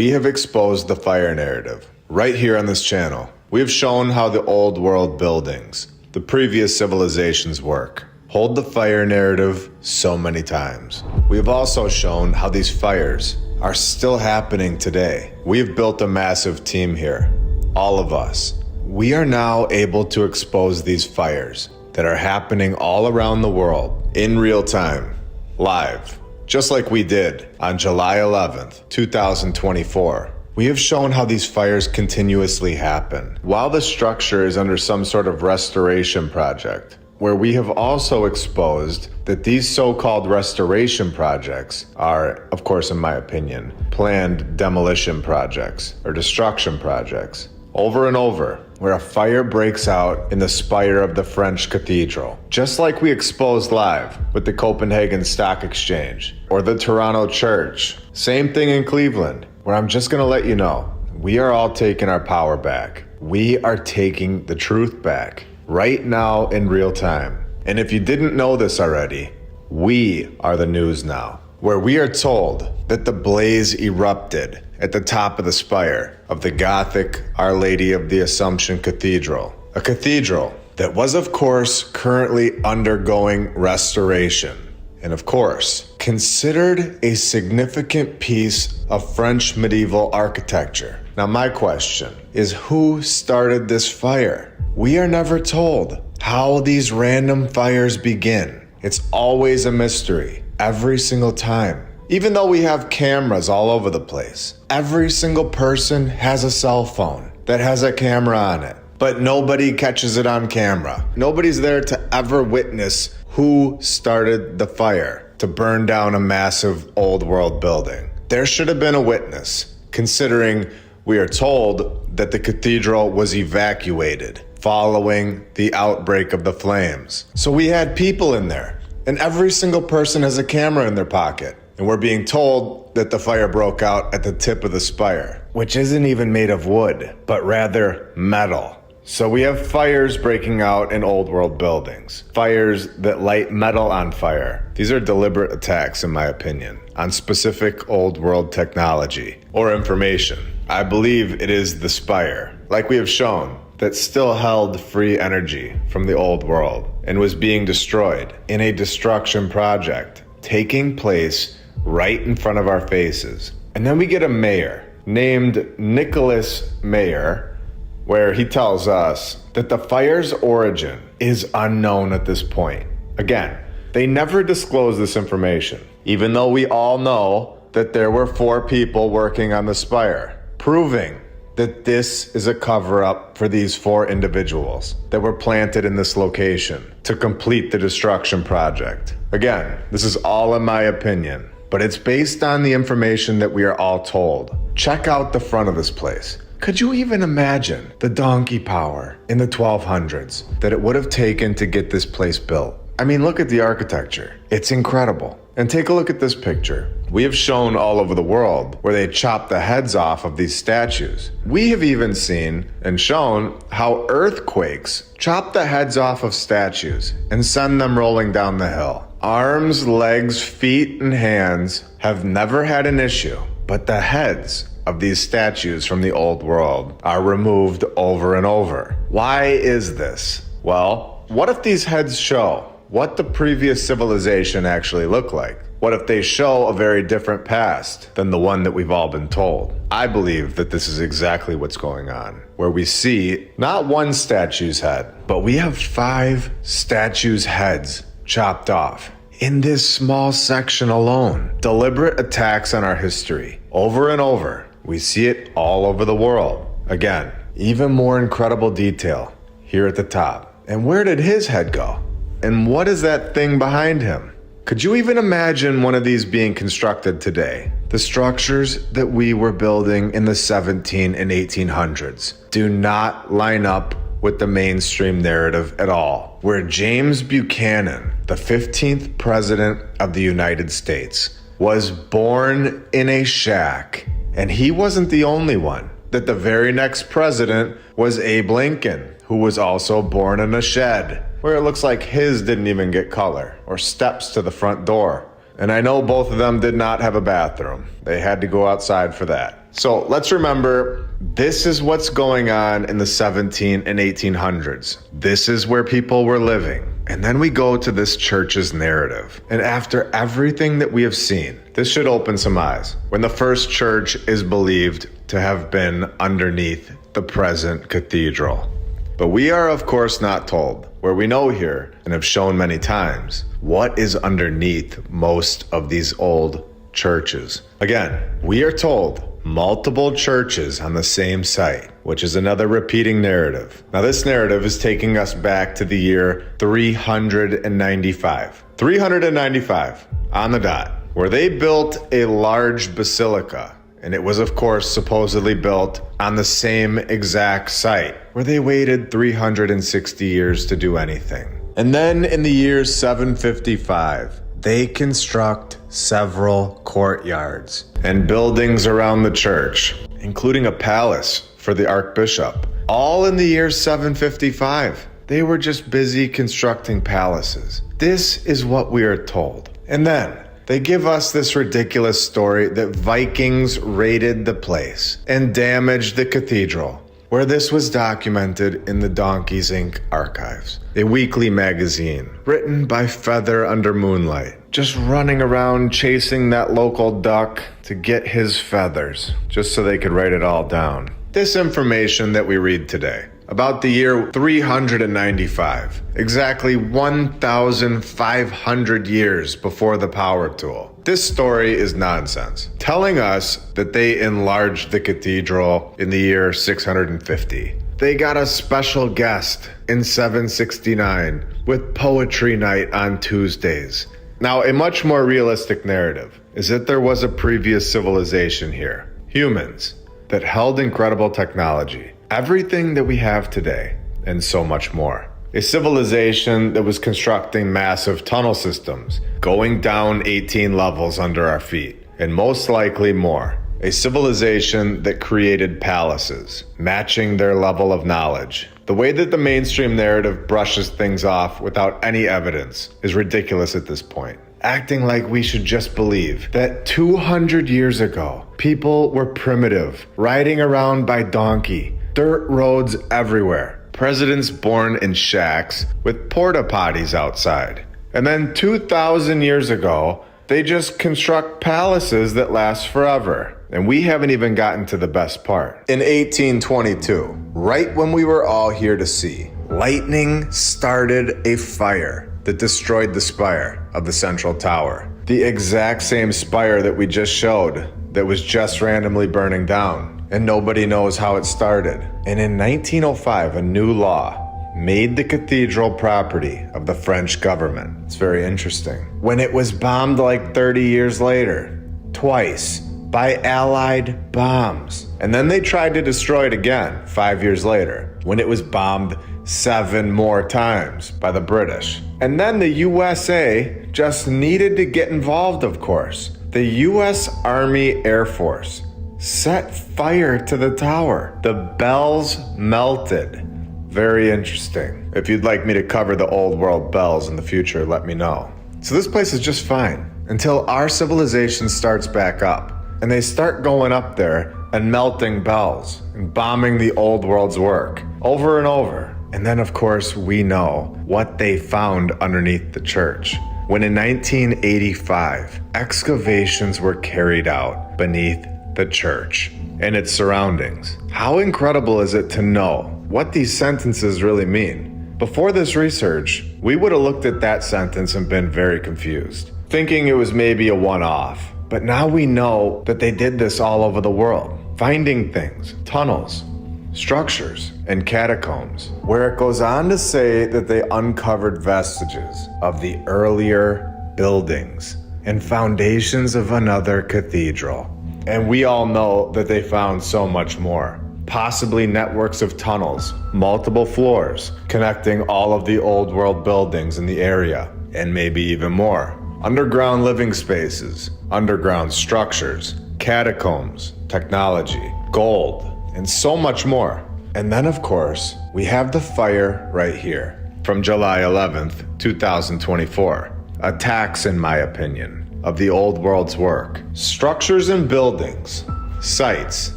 we have exposed the fire narrative. Right here on this channel, we have shown how the old world buildings, the previous civilizations work. Hold the fire narrative so many times. We have also shown how these fires are still happening today. We have built a massive team here, all of us. We are now able to expose these fires that are happening all around the world in real time, live, just like we did on July 11th, 2024. We have shown how these fires continuously happen while the structure is under some sort of restoration project, where we have also exposed that these so-called restoration projects are, of course in my opinion, planned demolition projects or destruction projects. Over and over, where a fire breaks out in the spire of the French cathedral, just like we exposed live with the Copenhagen Stock Exchange or the Toronto Church. Same thing in Cleveland, where I'm just gonna let you know, we are all taking our power back. We are taking the truth back right now in real time. And if you didn't know this already, we are the news now, where we are told that the blaze erupted at the top of the spire of the Gothic Our Lady of the Assumption Cathedral, a cathedral that was of course currently undergoing restoration, and of course considered a significant piece of French medieval architecture. Now my question is, who started this fire? We are never told how these random fires begin. It's always a mystery, every single time. Even though we have cameras all over the place, every single person has a cell phone that has a camera on it, but nobody catches it on camera. Nobody's there to ever witness who started the fire to burn down a massive old world building. There should have been a witness, considering we are told that the cathedral was evacuated following the outbreak of the flames. So we had people in there, and every single person has a camera in their pocket. And we're being told that the fire broke out at the tip of the spire, which isn't even made of wood, but rather metal. So we have fires breaking out in old world buildings, fires that light metal on fire. These are deliberate attacks, in my opinion, on specific old world technology or information. I believe it is the spire, like we have shown, that still held free energy from the old world and was being destroyed in a destruction project taking place right in front of our faces. And then we get a mayor named Nicholas Mayer, where he tells us that the fire's origin is unknown at this point. Again, they never disclose this information, even though we all know that there were 4 people working on the spire, proving that this is a cover-up for these 4 individuals that were planted in this location to complete the destruction project. Again, this is all in my opinion, but it's based on the information that we are all told. Check out the front of this place. Could you even imagine the donkey power in the 1200s that it would have taken to get this place built? I mean, look at the architecture. It's incredible. And take a look at this picture. We have shown all over the world where they chop the heads off of these statues. We have even seen and shown how earthquakes chop the heads off of statues and send them rolling down the hill. Arms, legs, feet, and hands have never had an issue, but the heads of these statues from the old world are removed over and over. Why is this? Well, what if these heads show what the previous civilization actually looked like? What if they show a very different past than the one that we've all been told? I believe that this is exactly what's going on, where we see not one statue's head, but we have 5 statues' heads chopped off in this small section alone. Deliberate attacks on our history, over and over. We see it all over the world. Again, even more incredible detail here at the top. And where did his head go? And what is that thing behind him? Could you even imagine one of these being constructed today? The structures that we were building in the 17 and 1800s do not line up with the mainstream narrative at all, where James Buchanan, the 15th president of the United States, was born in a shack. And he wasn't the only one. That the very next president was Abe Lincoln, who was also born in a shed, where it looks like his didn't even get color or steps to the front door. And I know both of them did not have a bathroom. They had to go outside for that. So let's remember, this is what's going on in the 17 and 1800s. This is where people were living. And then we go to this church's narrative. And after everything that we have seen, this should open some eyes. When the first church is believed to have been underneath the present cathedral. But we are, of course, not told, where we know here and have shown many times, what is underneath most of these old churches. Again, we are told multiple churches on the same site, which is another repeating narrative. Now, this narrative is taking us back to the year 395. 395 on the dot, where they built a large basilica. And it was, of course, supposedly built on the same exact site where they waited 360 years to do anything. And then in the year 755, they construct several courtyards and buildings around the church, including a palace for the archbishop, all in the year 755. They were just busy constructing palaces. This is what we are told. And then they give us this ridiculous story that Vikings raided the place and damaged the cathedral, where this was documented in the Donkeys Inc. archives, a weekly magazine written by Feather Under Moonlight, just running around chasing that local duck to get his feathers, just so they could write it all down. This information that we read today, about the year 395, exactly 1,500 years before the power tool. This story is nonsense, telling us that they enlarged the cathedral in the year 650. They got a special guest in 769 with poetry night on Tuesdays. Now, a much more realistic narrative is that there was a previous civilization here, humans, that held incredible technology, everything that we have today, and so much more. A civilization that was constructing massive tunnel systems, going down 18 levels under our feet, and most likely more. A civilization that created palaces, matching their level of knowledge. The way that the mainstream narrative brushes things off without any evidence is ridiculous at this point. Acting like we should just believe that 200 years ago, people were primitive, riding around by donkey, dirt roads everywhere, presidents born in shacks with porta potties outside. And then 2,000 years ago, they just construct palaces that last forever. And we haven't even gotten to the best part. In 1822, right when we were all here to see, lightning started a fire that destroyed the spire of the central tower. The exact same spire that we just showed that was just randomly burning down. And nobody knows how it started. And in 1905, a new law made the cathedral property of the French government. It's very interesting. When it was bombed like 30 years later, twice, by Allied bombs. And then they tried to destroy it again 5 years later, when it was bombed 7 more times by the British. And then the USA just needed to get involved, of course. The US Army Air Force set fire to the tower. The bells melted. Very interesting. If you'd like me to cover the old world bells in the future, let me know. So this place is just fine until our civilization starts back up and they start going up there and melting bells and bombing the old world's work over and over. And then, of course, we know what they found underneath the church. When in 1985, excavations were carried out beneath the church and its surroundings. How incredible is it to know what these sentences really mean? Before this research, we would have looked at that sentence and been very confused, thinking it was maybe a one-off. But now we know that they did this all over the world, finding things, tunnels, structures, and catacombs, where it goes on to say that they uncovered vestiges of the earlier buildings and foundations of another cathedral. And we all know that they found so much more. Possibly networks of tunnels, multiple floors, connecting all of the old world buildings in the area, and maybe even more. Underground living spaces, underground structures, catacombs, technology, gold, and so much more. And then, of course, we have the fire right here from July 11th, 2024. A tax, in my opinion, of the old world's work. Structures and buildings Sites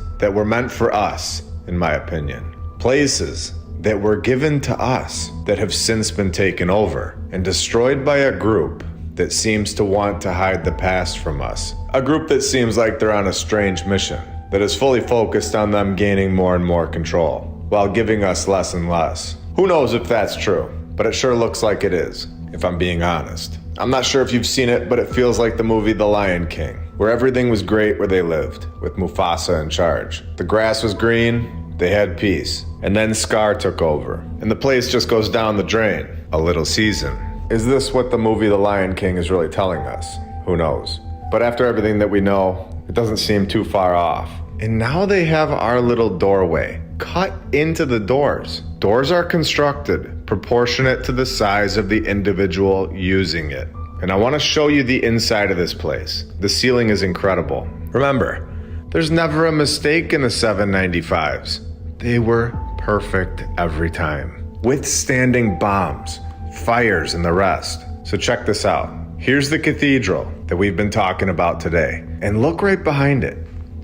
that were meant for us, in my opinion. Places that were given to us that have since been taken over and destroyed by a group that seems to want to hide the past from us. A group that seems like they're on a strange mission that is fully focused on them gaining more and more control while giving us less and less. Who knows if that's true, but it sure looks like it is, if I'm being honest. I'm not sure if you've seen it, but it feels like the movie The Lion King, where everything was great where they lived, with Mufasa in charge. The grass was green, they had peace, and then Scar took over, and the place just goes down the drain. A little season. Is this what the movie The Lion King is really telling us? Who knows? But after everything that we know, it doesn't seem too far off. And now they have our little doorway cut into the doors. Doors are constructed proportionate to the size of the individual using it. And I want to show you the inside of this place. The ceiling is incredible. Remember, there's never a mistake in the 795s. They were perfect every time, withstanding bombs, fires, and the rest. So check this out. Here's the cathedral that we've been talking about today. And look right behind it.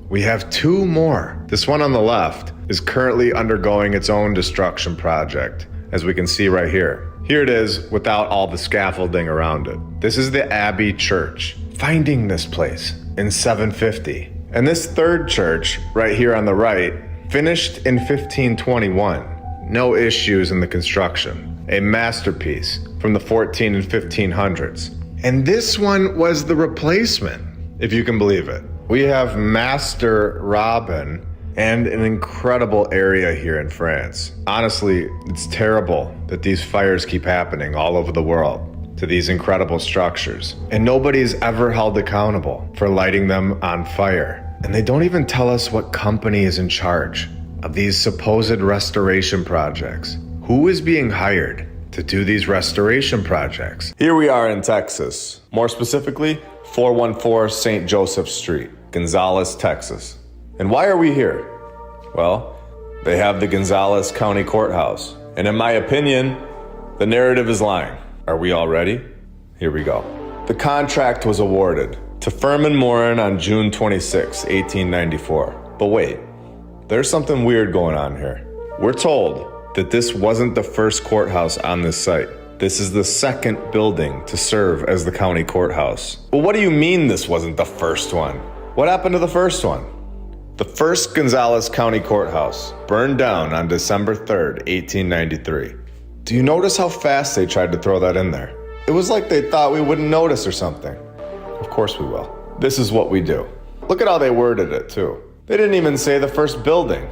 We have two more. This one on the left is currently undergoing its own destruction project, as we can see right here. Here it is without all the scaffolding around it. This is the Abbey Church, finding this place in 750. And this third church, right here on the right, finished in 1521. No issues in the construction. A masterpiece from the 14 and 1500s. And this one was the replacement, if you can believe it. We have Master Robin and an incredible area here in France. Honestly, it's terrible that these fires keep happening all over the world to these incredible structures. And nobody's ever held accountable for lighting them on fire. And they don't even tell us what company is in charge of these supposed restoration projects. Who is being hired to do these restoration projects? Here we are in Texas, more specifically, 414 St. Joseph Street, Gonzales, Texas. And why are we here? Well, they have the Gonzales County Courthouse. And in my opinion, the narrative is lying. Are we all ready? Here we go. The contract was awarded to Furman Morin on June 26, 1894. But wait, there's something weird going on here. We're told that this wasn't the first courthouse on this site. This is the second building to serve as the county courthouse. Well, what do you mean this wasn't the first one? What happened to the first one? The first Gonzales County Courthouse burned down on December 3rd, 1893. Do you notice how fast they tried to throw that in there? It was like they thought we wouldn't notice or something. Of course we will. This is what we do. Look at how they worded it, too. They didn't even say the first building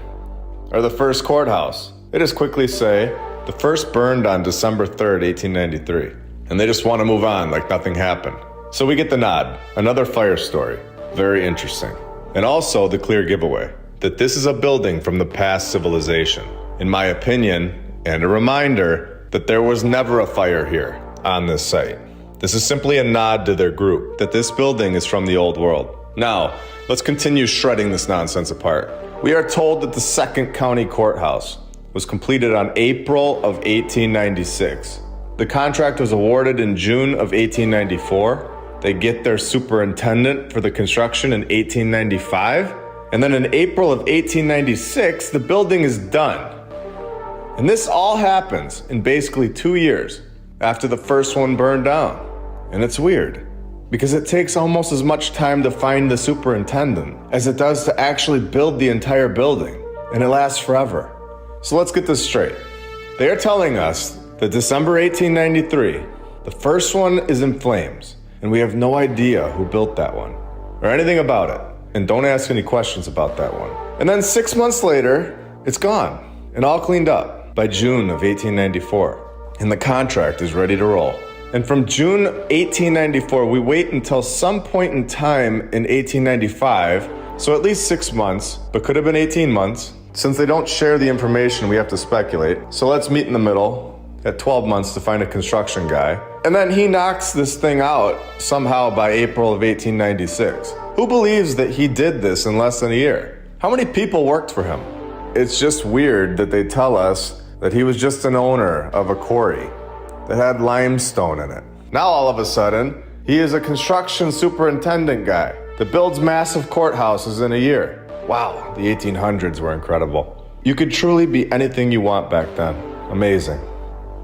or the first courthouse. They just quickly say, the first burned on December 3rd, 1893. And they just want to move on like nothing happened. So we get the nod. Another fire story. Very interesting. And also the clear giveaway that this is a building from the past civilization. In my opinion, and a reminder that there was never a fire here on this site. This is simply a nod to their group that this building is from the old world. Now, let's continue shredding this nonsense apart. We are told that the second county courthouse was completed on April of 1896. The contract was awarded in June of 1894. They get their superintendent for the construction in 1895. And then in April of 1896, the building is done. And this all happens in basically 2 years after the first one burned down. And it's weird, because it takes almost as much time to find the superintendent as it does to actually build the entire building. And it lasts forever. So let's get this straight. They are telling us that December 1893, the first one is in flames, and we have no idea who built that one or anything about it. And don't ask any questions about that one. And then 6 months later, it's gone and all cleaned up by June of 1894. And the contract is ready to roll. And from June 1894, we wait until some point in time in 1895, so at least 6 months, but could have been 18 months. Since they don't share the information, we have to speculate. So let's meet in the middle at 12 months to find a construction guy. And then he knocks this thing out somehow by April of 1896. Who believes that he did this in less than a year? How many people worked for him? It's just weird that they tell us that he was just an owner of a quarry that had limestone in it. Now all of a sudden, he is a construction superintendent guy that builds massive courthouses in a year. Wow, the 1800s were incredible. You could truly be anything you want back then. Amazing.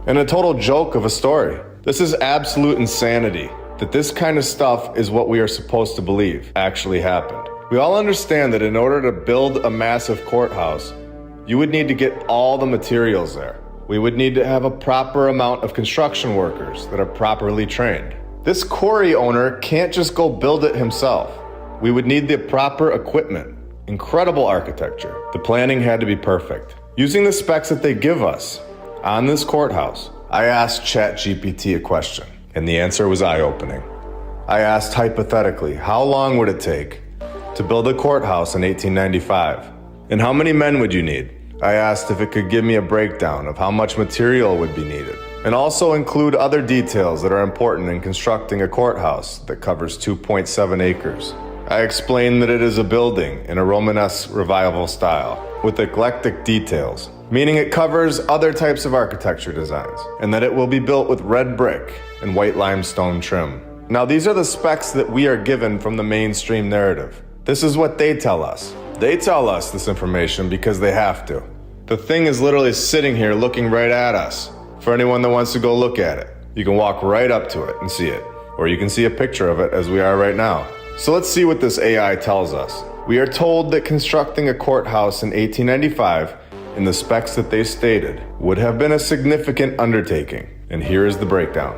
And a total joke of a story. This is absolute insanity that this kind of stuff is what we are supposed to believe actually happened. We all understand that in order to build a massive courthouse, you would need to get all the materials there. We would need to have a proper amount of construction workers that are properly trained. This quarry owner can't just go build it himself. We would need the proper equipment. Incredible architecture. The planning had to be perfect. Using the specs that they give us on this courthouse, I asked ChatGPT a question, and the answer was eye-opening. I asked hypothetically, how long would it take to build a courthouse in 1895? And how many men would you need? I asked if it could give me a breakdown of how much material would be needed, and also include other details that are important in constructing a courthouse that covers 2.7 acres. I explained that it is a building in a Romanesque revival style, with eclectic details, meaning it covers other types of architecture designs, and that it will be built with red brick and white limestone trim. Now, these are the specs that we are given from the mainstream narrative. This is what they tell us. They tell us this information because they have to. The thing is literally sitting here looking right at us. For anyone that wants to go look at it, you can walk right up to it and see it, or you can see a picture of it as we are right now. So let's see what this AI tells us. We are told that constructing a courthouse in 1895 in the specs that they stated would have been a significant undertaking. And here is the breakdown.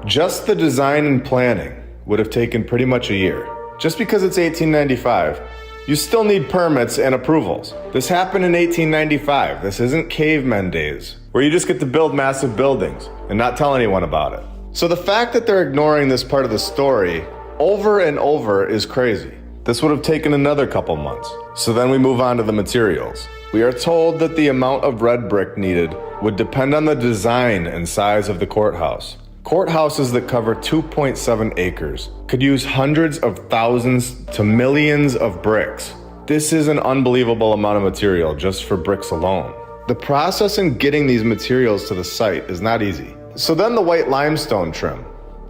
Just the design and planning would have taken pretty much a year. Just because it's 1895, you still need permits and approvals. This happened in 1895. This isn't cavemen days, where you just get to build massive buildings and not tell anyone about it. So the fact that they're ignoring this part of the story over and over is crazy. This would have taken another couple months. So then we move on to the materials. We are told that the amount of red brick needed would depend on the design and size of the courthouse. Courthouses that cover 2.7 acres could use hundreds of thousands to millions of bricks. This is an unbelievable amount of material just for bricks alone. The process in getting these materials to the site is not easy. So then the white limestone trim.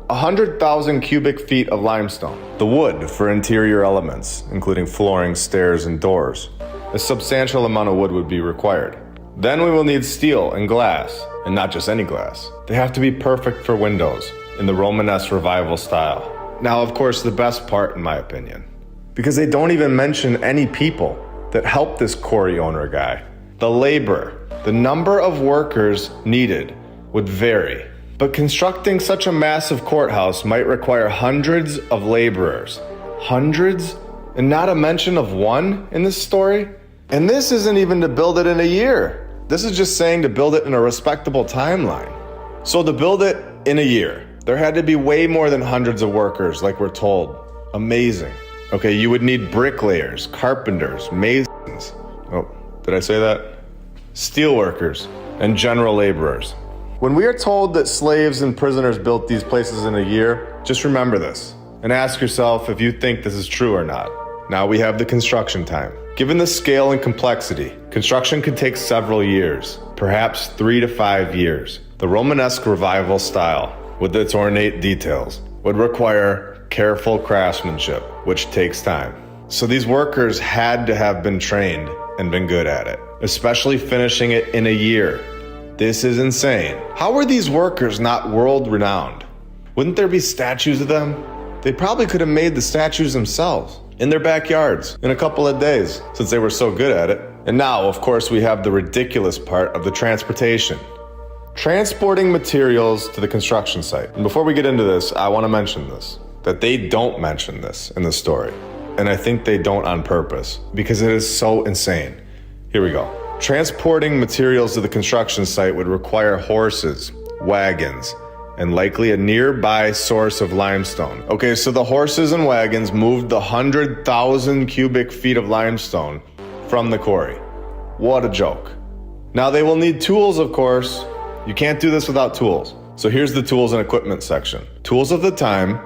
100,000 cubic feet of limestone. The wood for interior elements, including flooring, stairs, and doors. A substantial amount of wood would be required. Then we will need steel and glass, and not just any glass. They have to be perfect for windows, in the Romanesque revival style. Now, of course, the best part, in my opinion, because they don't even mention any people that helped this quarry owner guy. The labor, the number of workers needed would vary. But constructing such a massive courthouse might require hundreds of laborers. Hundreds? And not a mention of one in this story? And this isn't even to build it in a year. This is just saying to build it in a respectable timeline. So to build it in a year, there had to be way more than hundreds of workers, like we're told. Amazing. Okay, you would need bricklayers, carpenters, masons. Oh, did I say that? Steelworkers, and general laborers. When we are told that slaves and prisoners built these places in a year, just remember this and ask yourself if you think this is true or not. Now we have the construction time. Given the scale and complexity, construction could take several years, perhaps 3 to 5 years. The Romanesque revival style, with its ornate details, would require careful craftsmanship, which takes time. So these workers had to have been trained and been good at it, especially finishing it in a year. This is insane. How were these workers not world-renowned? Wouldn't there be statues of them? They probably could have made the statues themselves in their backyards in a couple of days, since they were so good at it. And now, of course, we have the ridiculous part of the transportation. Transporting materials to the construction site. And before we get into this, I want to mention this, that they don't mention this in the story. And I think they don't on purpose, because it is so insane. Here we go. Transporting materials to the construction site would require horses, wagons, and likely a nearby source of limestone. Okay, so the horses and wagons moved the 100,000 cubic feet of limestone from the quarry. What a joke. Now they will need tools, of course. You can't do this without tools. So here's the tools and equipment section. Tools of the time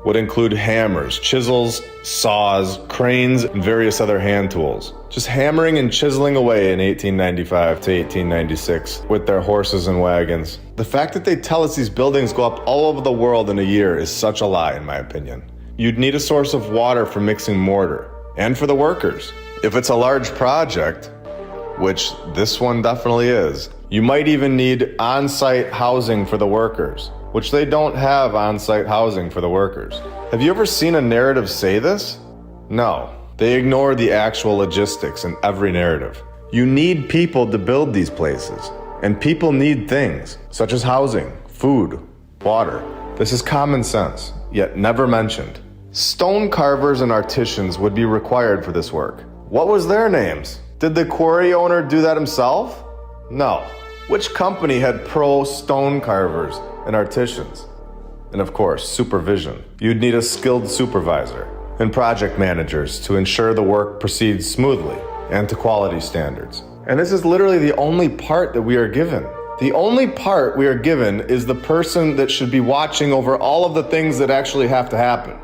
would include hammers, chisels, saws, cranes, and various other hand tools. Just hammering and chiseling away in 1895 to 1896 with their horses and wagons. The fact that they tell us these buildings go up all over the world in a year is such a lie, in my opinion. You'd need a source of water for mixing mortar, and for the workers. If it's a large project, which this one definitely is, you might even need on-site housing for the workers, which they don't have on-site housing for the workers. Have you ever seen a narrative say this? No. They ignore the actual logistics in every narrative. You need people to build these places, and people need things, such as housing, food, water. This is common sense, yet never mentioned. Stone carvers and artisans would be required for this work. What was their names? Did the quarry owner do that himself? No. Which company had pro stone carvers and artisans? And of course, supervision. You'd need a skilled supervisor and project managers to ensure the work proceeds smoothly and to quality standards. And this is literally the only part that we are given. The only part we are given is the person that should be watching over all of the things that actually have to happen.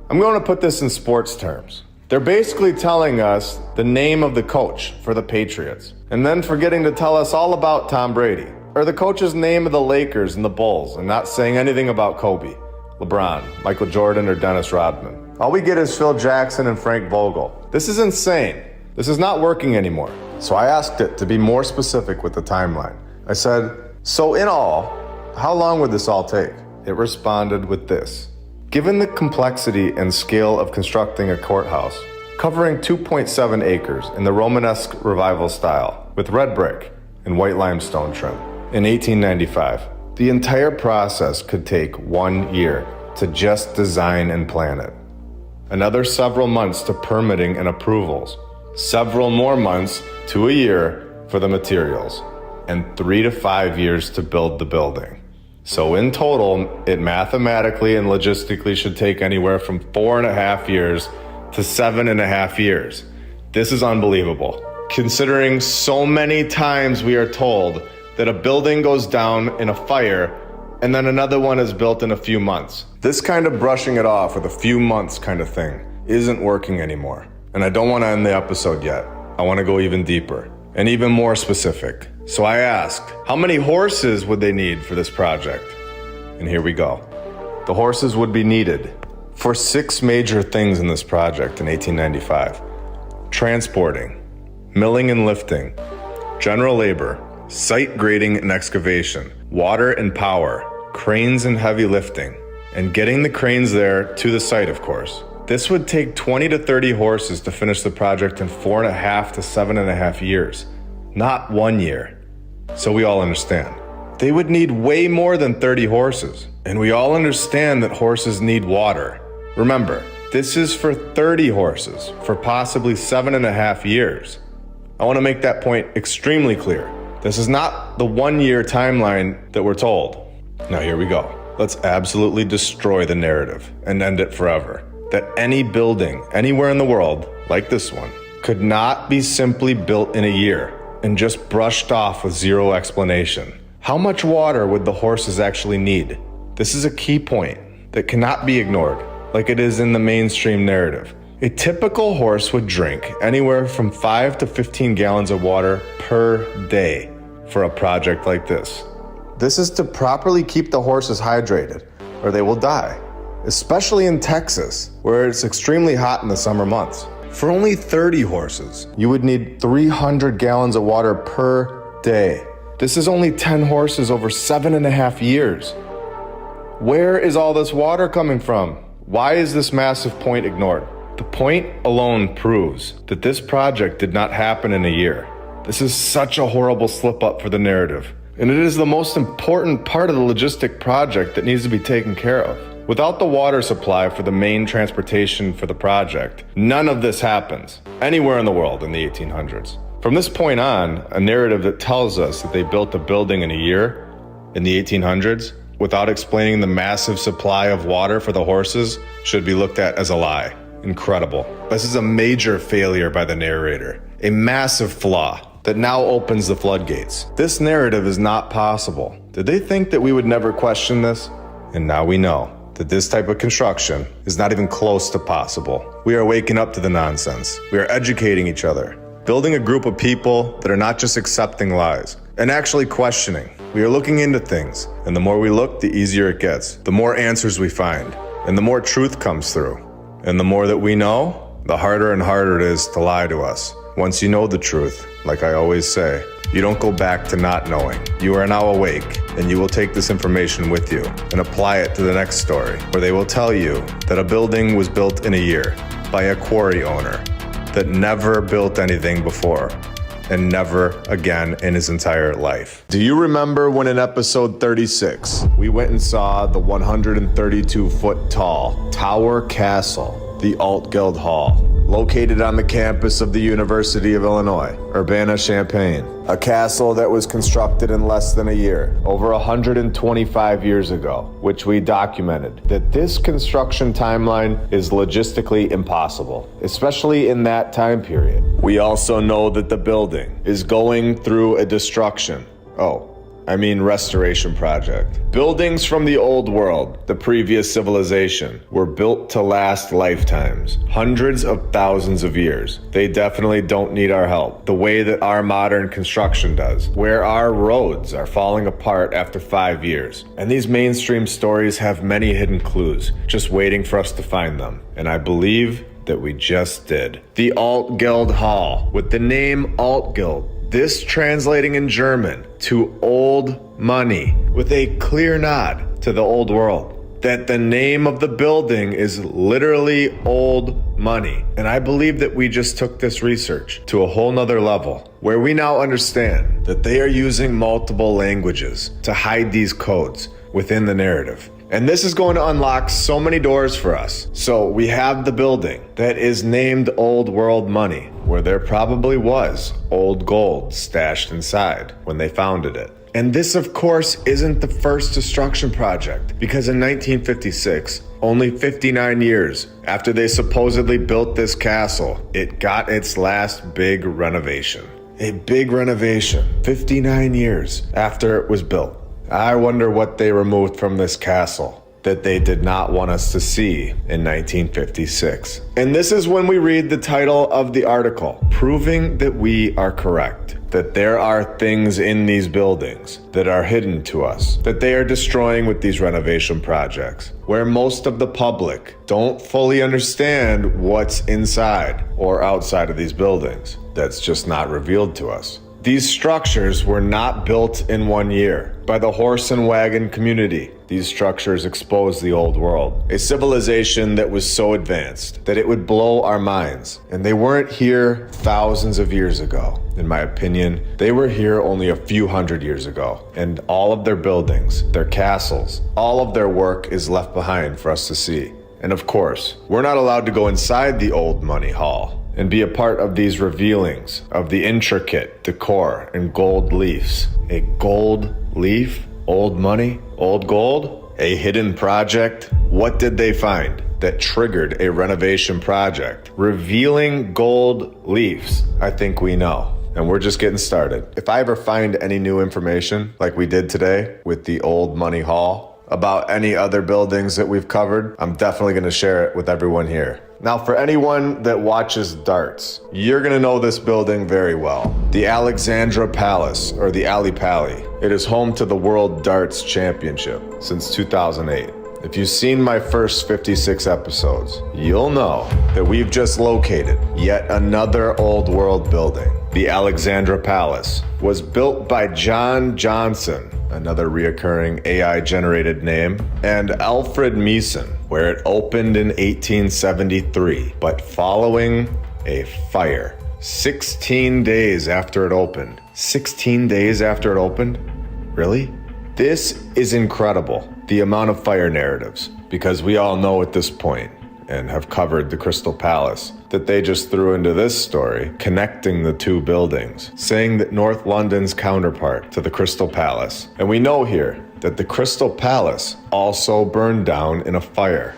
I'm going to put this in sports terms. They're basically telling us the name of the coach for the Patriots, and then forgetting to tell us all about Tom Brady, or the coach's name of the Lakers and the Bulls, and not saying anything about Kobe, LeBron, Michael Jordan, or Dennis Rodman. All we get is Phil Jackson and Frank Vogel. This is insane. This is not working anymore. So I asked it to be more specific with the timeline. I said, so in all, how long would this all take? It responded with this. Given the complexity and scale of constructing a courthouse, covering 2.7 acres in the Romanesque Revival style, with red brick and white limestone trim, in 1895, the entire process could take 1 year to just design and plan it. Another several months to permitting and approvals, several more months to a year for the materials, and 3 to 5 years to build the building. So in total, it mathematically and logistically should take anywhere from 4.5 years to 7.5 years. This is unbelievable, considering so many times we are told that a building goes down in a fire and then another one is built in a few months. This kind of brushing it off with a few months kind of thing isn't working anymore. And I don't want to end the episode yet. I want to go even deeper and even more specific. So I asked, how many horses would they need for this project? And here we go. The horses would be needed for 6 major things in this project in 1895. Transporting, milling and lifting, general labor, site grading and excavation, water and power, cranes and heavy lifting, and getting the cranes there to the site, of course. This would take 20 to 30 horses to finish the project in 4.5 to 7.5 years, not 1 year. So we all understand. They would need way more than 30 horses. And we all understand that horses need water. Remember, this is for 30 horses for possibly 7.5 years. I want to make that point extremely clear. This is not the 1 year timeline that we're told. Now here we go. Let's absolutely destroy the narrative and end it forever. That any building anywhere in the world, like this one, could not be simply built in a year and just brushed off with zero explanation. How much water would the horses actually need? This is a key point that cannot be ignored, like it is in the mainstream narrative. A typical horse would drink anywhere from 5 to 15 gallons of water per day for a project like this. This is to properly keep the horses hydrated, or they will die, especially in Texas, where it's extremely hot in the summer months. For only 30 horses, you would need 300 gallons of water per day. This is only 10 horses over 7.5 years. Where is all this water coming from? Why is this massive point ignored? The point alone proves that this project did not happen in a year. This is such a horrible slip up for the narrative. And it is the most important part of the logistic project that needs to be taken care of. Without the water supply for the main transportation for the project, none of this happens anywhere in the world in the 1800s. From this point on, a narrative that tells us that they built a building in a year in the 1800s without explaining the massive supply of water for the horses should be looked at as a lie. Incredible. This is a major failure by the narrator, a massive flaw that now opens the floodgates. This narrative is not possible. Did they think that we would never question this? And now we know that this type of construction is not even close to possible. We are waking up to the nonsense. We are educating each other, building a group of people that are not just accepting lies and actually questioning. We are looking into things, and the more we look, the easier it gets. The more answers we find, and the more truth comes through. And the more that we know, the harder and harder it is to lie to us. Once you know the truth, like I always say, you don't go back to not knowing. You are now awake, and you will take this information with you and apply it to the next story, where they will tell you that a building was built in a year by a quarry owner that never built anything before and never again in his entire life. Do you remember when in episode 36, we went and saw the 132-foot tall Tower Castle, the Alt Guild Hall, located on the campus of the University of Illinois, Urbana-Champaign, a castle that was constructed in less than a year, over 125 years ago, which we documented that this construction timeline is logistically impossible, especially in that time period. We also know that the building is going through a restoration project. Buildings from the old world, the previous civilization, were built to last lifetimes, hundreds of thousands of years. They definitely don't need our help, the way that our modern construction does, where our roads are falling apart after 5 years. And these mainstream stories have many hidden clues, just waiting for us to find them. And I believe that we just did. The Alt Guild Hall, with the name Alt Guild, this translating in German to old money, with a clear nod to the old world, that the name of the building is literally old money. And I believe that we just took this research to a whole nother level, where we now understand that they are using multiple languages to hide these codes within the narrative. And this is going to unlock so many doors for us. So we have the building that is named Old World Money, where there probably was old gold stashed inside when they founded it. And this, of course, isn't the first destruction project, because in 1956, only 59 years after they supposedly built this castle, it got its last big renovation. A big renovation, 59 years after it was built. I wonder what they removed from this castle that they did not want us to see in 1956. And this is when we read the title of the article, proving that we are correct, that there are things in these buildings that are hidden to us, that they are destroying with these renovation projects, where most of the public don't fully understand what's inside or outside of these buildings. That's just not revealed to us. These structures were not built in 1 year by the horse and wagon community. These structures expose the old world, a civilization that was so advanced that it would blow our minds. And they weren't here thousands of years ago. In my opinion, they were here only a few hundred years ago. And all of their buildings, their castles, all of their work is left behind for us to see. And of course, we're not allowed to go inside the old money hall and be a part of these revealings of the intricate decor and gold leafs. A gold leaf? Old money? Old gold? A hidden project? What did they find that triggered a renovation project? Revealing gold leaves, I think we know. And we're just getting started. If I ever find any new information, like we did today with the Old Money Hall, about any other buildings that we've covered, I'm definitely going to share it with everyone here. Now, for anyone that watches darts, you're going to know this building very well. The Alexandra Palace, or the Ali Pali. It is home to the World Darts Championship since 2008. If you've seen my first 56 episodes, you'll know that we've just located yet another old world building. The Alexandra Palace was built by John Johnson, another reoccurring AI-generated name, and Alfred Meeson, where it opened in 1873, but following a fire. 16 days after it opened. 16 days after it opened? Really? This is incredible, the amount of fire narratives, because we all know at this point, and have covered the Crystal Palace, that they just threw into this story, connecting the two buildings, saying that North London's counterpart to the Crystal Palace. And we know here that the Crystal Palace also burned down in a fire.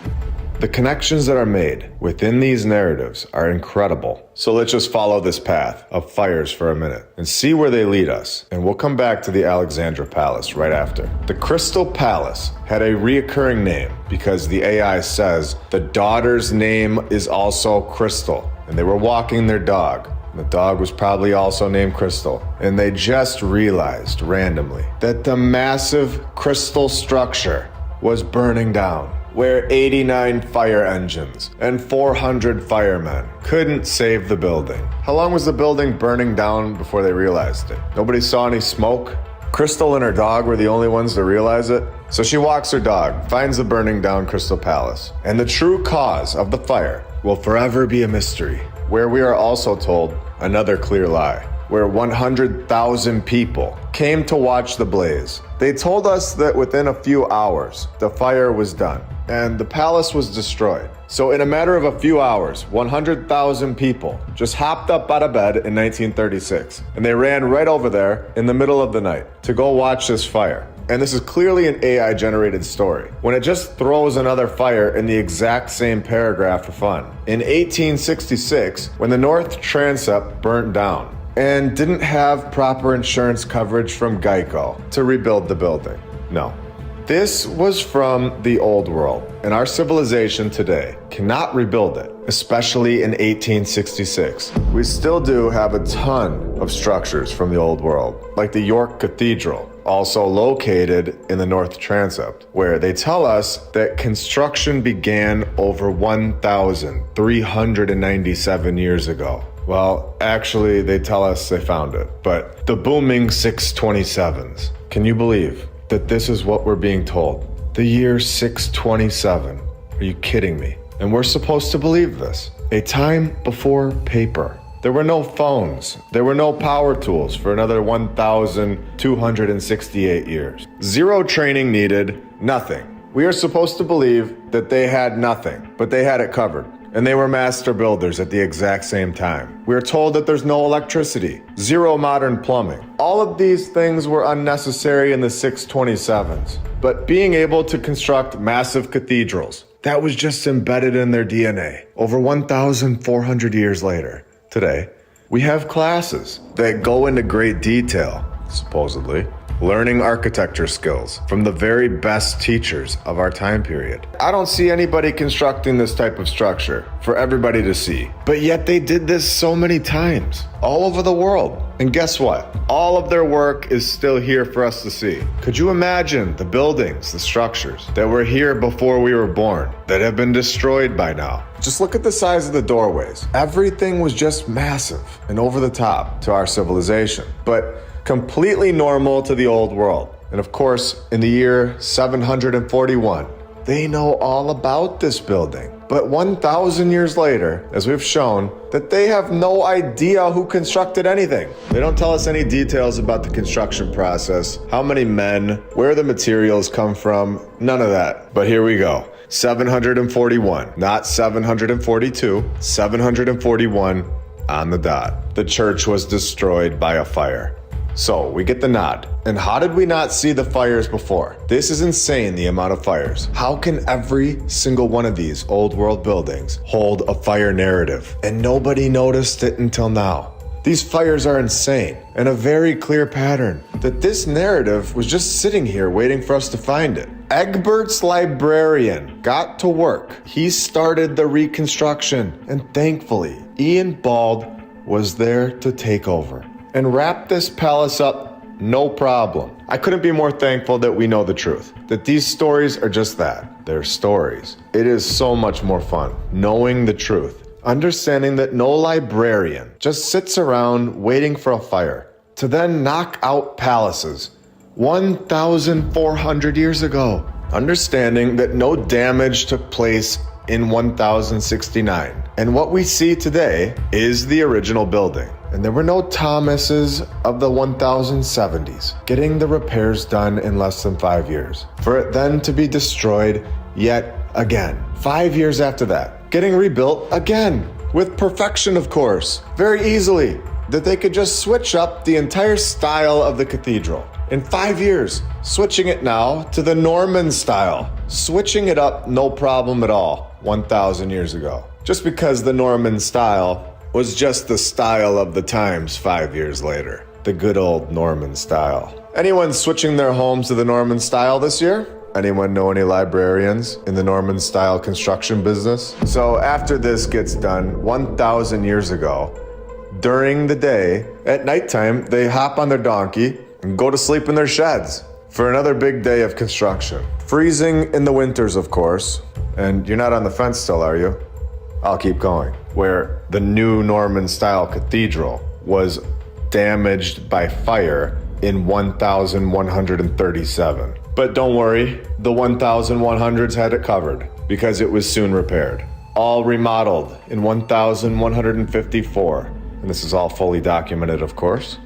The connections that are made within these narratives are incredible. So let's just follow this path of fires for a minute and see where they lead us. And we'll come back to the Alexandra Palace right after. The Crystal Palace had a reoccurring name because the AI says the daughter's name is also Crystal. And they were walking their dog. The dog was probably also named Crystal. And they just realized randomly that the massive crystal structure was burning down. where 89 fire engines and 400 firemen couldn't save the building. How long was the building burning down before they realized it? Nobody saw any smoke? Crystal and her dog were the only ones to realize it. So she walks her dog, finds the burning down Crystal Palace. And the true cause of the fire will forever be a mystery, where we are also told another clear lie, where 100,000 people came to watch the blaze. They told us that within a few hours, the fire was done and the palace was destroyed. So in a matter of a few hours, 100,000 people just hopped up out of bed in 1936 and they ran right over there in the middle of the night to go watch this fire. And this is clearly an AI generated story, when it just throws another fire in the exact same paragraph for fun. In 1866, when the North Transept burnt down and didn't have proper insurance coverage from Geico to rebuild the building. No. This was from the old world, and our civilization today cannot rebuild it, especially in 1866. We still do have a ton of structures from the old world, like the York Cathedral, also located in the North Transept, where they tell us that construction began over 1,397 years ago. Well, actually, they tell us they found it, but the booming 627s. Can you believe that this is what we're being told? The year 627. Are you kidding me? And we're supposed to believe this. A time before paper. There were no phones. There were no power tools for another 1,268 years. Zero training needed, nothing. We are supposed to believe that they had nothing, but they had it covered. And they were master builders at the exact same time. We are told that there's no electricity, zero modern plumbing. All of these things were unnecessary in the 627s. But being able to construct massive cathedrals, that was just embedded in their DNA. Over 1,400 years later, today, we have classes that go into great detail, supposedly, learning architecture skills from the very best teachers of our time period. I don't see anybody constructing this type of structure for everybody to see, but yet they did this so many times, all over the world. And guess what? All of their work is still here for us to see. Could you imagine the buildings, the structures that were here before we were born, that have been destroyed by now? Just look at the size of the doorways. Everything was just massive and over the top to our civilization, but completely normal to the old world. And of course, in the year 741, they know all about this building. But 1,000 years later, as we've shown, that they have no idea who constructed anything. They don't tell us any details about the construction process, how many men, where the materials come from, none of that. But here we go. 741, not 742, 741 on the dot. The church was destroyed by a fire. So we get the nod. And how did we not see the fires before? This is insane, the amount of fires. How can every single one of these old world buildings hold a fire narrative and nobody noticed it until now? These fires are insane, and a very clear pattern that this narrative was just sitting here waiting for us to find it. Egbert's librarian got to work. He started the reconstruction, and thankfully, Ian Bald was there to take over and wrap this palace up, no problem. I couldn't be more thankful that we know the truth, that these stories are just that, they're stories. It is so much more fun knowing the truth, understanding that no librarian just sits around waiting for a fire to then knock out palaces 1,400 years ago, understanding that no damage took place in 1069. And what we see today is the original building. And there were no Thomases of the 1070s getting the repairs done in less than 5 years, for it then to be destroyed yet again. 5 years after that, getting rebuilt again, with perfection of course, very easily, that they could just switch up the entire style of the cathedral. In 5 years, switching it now to the Norman style, switching it up no problem at all 1,000 years ago. Just because the Norman style was just the style of the times 5 years later. The good old Norman style. Anyone switching their homes to the Norman style this year? Anyone know any librarians in the Norman style construction business? So after this gets done 1,000 years ago, during the day, at nighttime, they hop on their donkey and go to sleep in their sheds for another big day of construction. Freezing in the winters, of course. And you're not on the fence still, are you? I'll keep going. Where the new Norman-style cathedral was damaged by fire in 1137. But don't worry, the 1100s had it covered because it was soon repaired. All remodeled in 1154. And this is all fully documented, of course?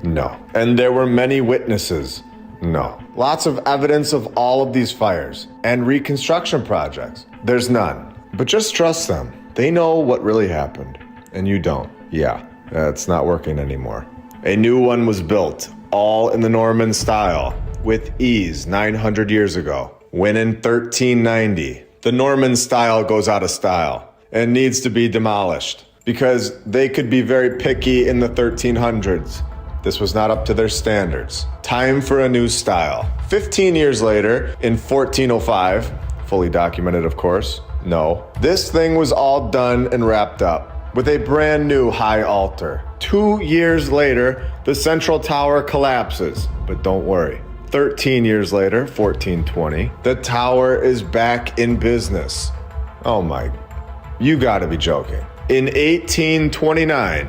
No. And there were many witnesses? No. Lots of evidence of all of these fires and reconstruction projects? There's none. But just trust them. They know what really happened, and you don't. Yeah, it's not working anymore. A new one was built, all in the Norman style, with ease 900 years ago. When in 1390, the Norman style goes out of style and needs to be demolished because they could be very picky in the 1300s. This was not up to their standards. Time for a new style. 15 years later, in 1405, fully documented, of course, no, this thing was all done and wrapped up with a brand new high altar. 2 years later, the central tower collapses. But don't worry. 13 years later, 1420, the tower is back in business. Oh my, you gotta be joking. In 1829,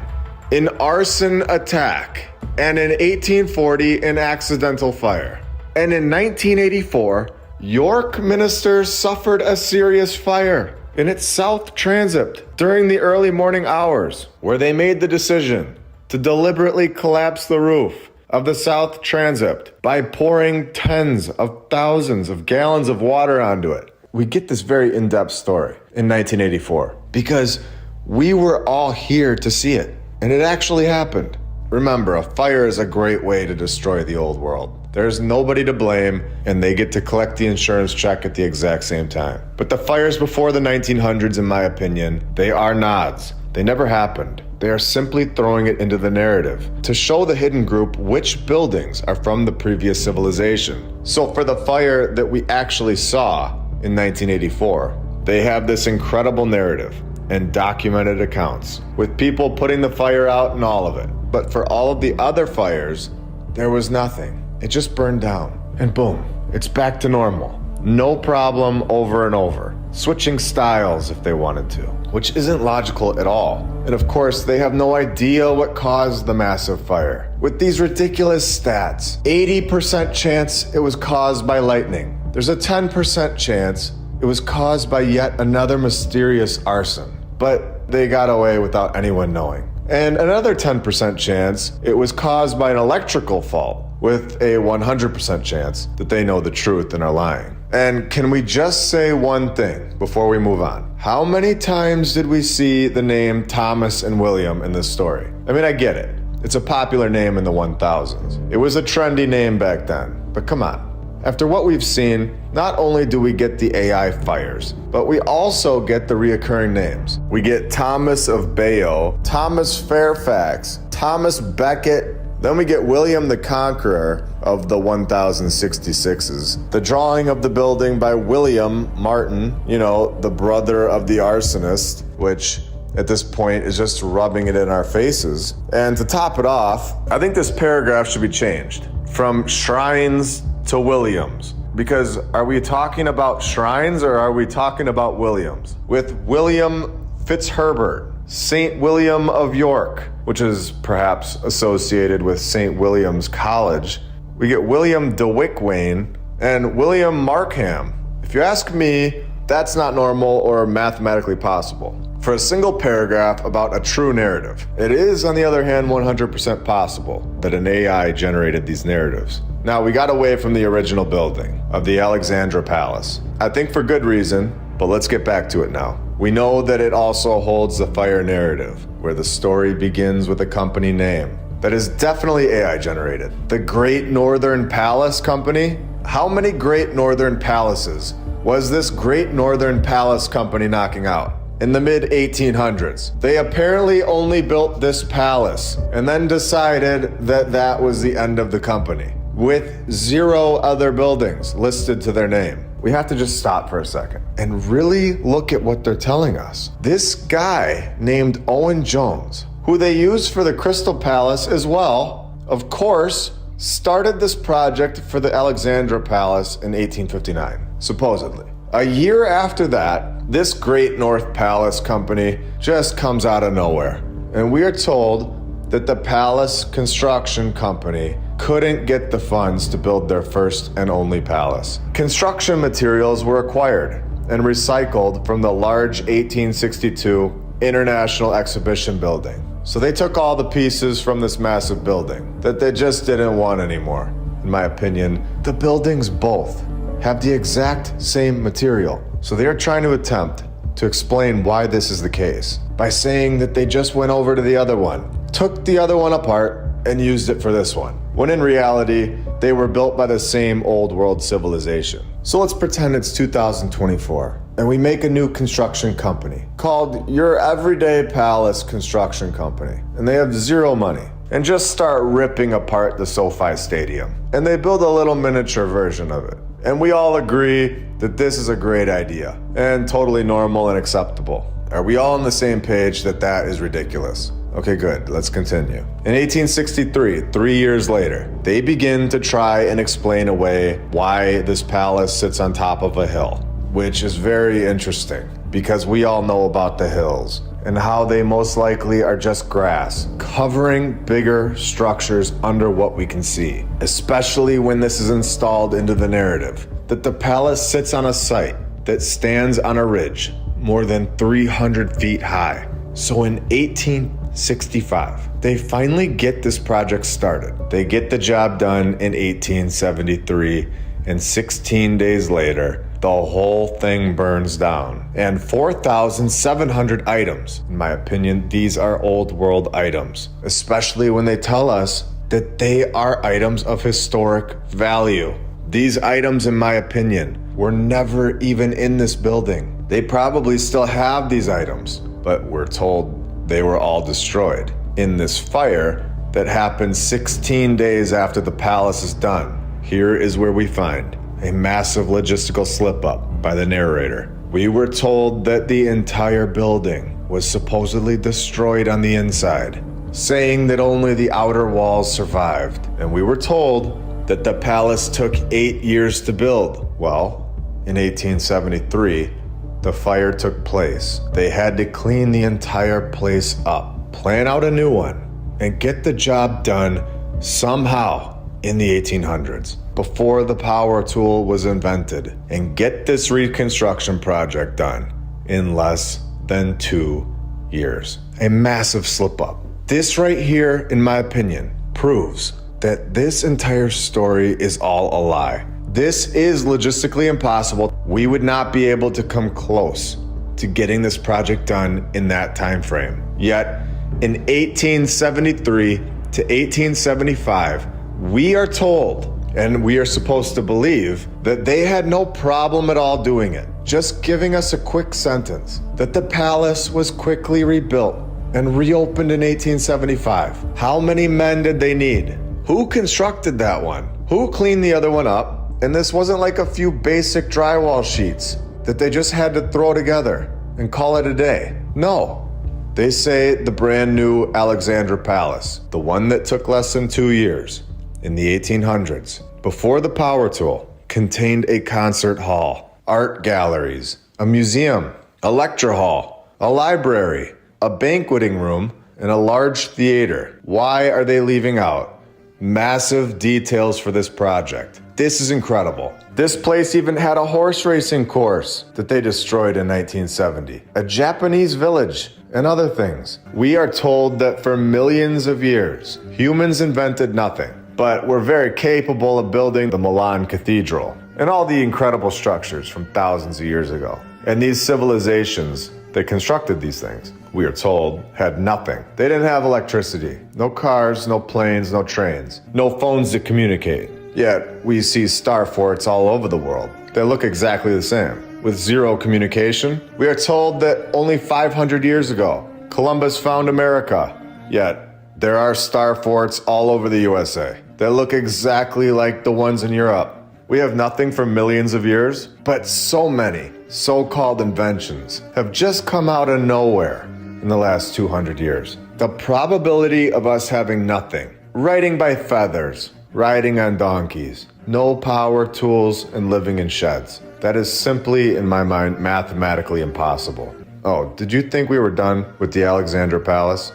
an arson attack, and in 1840, an accidental fire. And in 1984, York Minster suffered a serious fire in its south transept during the early morning hours, where they made the decision to deliberately collapse the roof of the south transept by pouring tens of thousands of gallons of water onto it. We get this very in-depth story in 1984 because we were all here to see it, and it actually happened. Remember, a fire is a great way to destroy the old world. There's nobody to blame, and they get to collect the insurance check at the exact same time. But the fires before the 1900s, in my opinion, they are nods. They never happened. They are simply throwing it into the narrative to show the hidden group which buildings are from the previous civilization. So for the fire that we actually saw in 1984, they have this incredible narrative and documented accounts with people putting the fire out and all of it. But for all of the other fires, there was nothing. It just burned down, and boom, it's back to normal. No problem over and over. Switching styles if they wanted to, which isn't logical at all. And of course, they have no idea what caused the massive fire. With these ridiculous stats, 80% chance it was caused by lightning. There's a 10% chance it was caused by yet another mysterious arson. But they got away without anyone knowing. And another 10% chance it was caused by an electrical fault, with a 100% chance that they know the truth and are lying. And can we just say one thing before we move on? How many times did we see the name Thomas and William in this story? I mean, I get it. It's a popular name in the 1000s. It was a trendy name back then, but come on. After what we've seen, not only do we get the AI fires, but we also get the reoccurring names. We get Thomas of Bayeux, Thomas Fairfax, Thomas Becket, then we get William the Conqueror of the 1066s. The drawing of the building by William Martin, the brother of the arsonist, which at this point is just rubbing it in our faces. And to top it off, I think this paragraph should be changed from shrines to Williams. Because are we talking about shrines or are we talking about Williams? With William Fitzherbert, St. William of York, which is perhaps associated with St. William's College, we get William de Wickwayne and William Markham. If you ask me, that's not normal or mathematically possible for a single paragraph about a true narrative. It is, on the other hand, 100% possible that an AI generated these narratives. Now, we got away from the original building of the Alexandra Palace. I think for good reason, but let's get back to it now. We know that it also holds the fire narrative, where the story begins with a company name that is definitely AI generated. The Great Northern Palace Company? How many Great Northern Palaces was this Great Northern Palace Company knocking out? In the mid-1800s. They apparently only built this palace and then decided that that was the end of the company, with 0 other buildings listed to their name. We have to just stop for a second and really look at what they're telling us. This guy named Owen Jones, who they used for the Crystal Palace as well, of course, started this project for the Alexandra Palace in 1859, supposedly. A year after that, this Great North Palace Company just comes out of nowhere. And we are told that the Palace Construction Company couldn't get the funds to build their first and only palace. Construction materials were acquired and recycled from the large 1862 International Exhibition Building. So they took all the pieces from this massive building that they just didn't want anymore. In my opinion, the buildings both have the exact same material. So they are trying to attempt to explain why this is the case by saying that they just went over to the other one, took the other one apart, and used it for this one, when in reality, they were built by the same old world civilization. So let's pretend it's 2024, and we make a new construction company called Your Everyday Palace Construction Company, and they have zero money, and just start ripping apart the SoFi Stadium. And they build a little miniature version of it. And we all agree that this is a great idea, and totally normal and acceptable. Are we all on the same page that that is ridiculous? Okay, good. Let's continue. In 1863, 3 years later, they begin to try and explain away why this palace sits on top of a hill, which is very interesting because we all know about the hills and how they most likely are just grass, covering bigger structures under what we can see, especially when this is installed into the narrative, that the palace sits on a site that stands on a ridge more than 300 feet high. So in 1865, they finally get this project started. They get the job done in 1873, and 16 days later, the whole thing burns down. And 4,700 items. In my opinion, these are old world items, especially when they tell us that they are items of historic value. These items, in my opinion, were never even in this building. They probably still have these items, but we're told they were all destroyed in this fire that happened 16 days after the palace is done. Here is where we find a massive logistical slip-up by the narrator. We were told that the entire building was supposedly destroyed on the inside, saying that only the outer walls survived. And we were told that the palace took 8 years to build. Well, in 1873, the fire took place. They had to clean the entire place up, plan out a new one, and get the job done somehow in the 1800s, before the power tool was invented, and get this reconstruction project done in less than 2 years. A massive slip up. This right here, in my opinion, proves that this entire story is all a lie. This is logistically impossible. We would not be able to come close to getting this project done in that time frame. Yet, in 1873 to 1875, we are told, and we are supposed to believe, that they had no problem at all doing it. Just giving us a quick sentence that the palace was quickly rebuilt and reopened in 1875. How many men did they need? Who constructed that one? Who cleaned the other one up? And this wasn't like a few basic drywall sheets that they just had to throw together and call it a day. No. They say the brand new Alexandra Palace, the one that took less than 2 years in the 1800s, before the power tool, contained a concert hall, art galleries, a museum, a lecture hall, a library, a banqueting room, and a large theater. Why are they leaving out massive details for this project? This is incredible. This place even had a horse racing course that they destroyed in 1970, a Japanese village, and other things. We are told that for millions of years, humans invented nothing, but were very capable of building the Milan Cathedral and all the incredible structures from thousands of years ago. And these civilizations that constructed these things, we are told, had nothing. They didn't have electricity, no cars, no planes, no trains, no phones to communicate. Yet, we see star forts all over the world. They look exactly the same. With zero communication, we are told that only 500 years ago, Columbus found America. Yet, there are star forts all over the USA that look exactly like the ones in Europe. We have nothing for millions of years, but so many so-called inventions have just come out of nowhere in the last 200 years. The probability of us having nothing, writing by feathers, riding on donkeys, no power tools, and living in sheds. That is simply, in my mind, mathematically impossible. Oh, did you think we were done with the Alexandra Palace?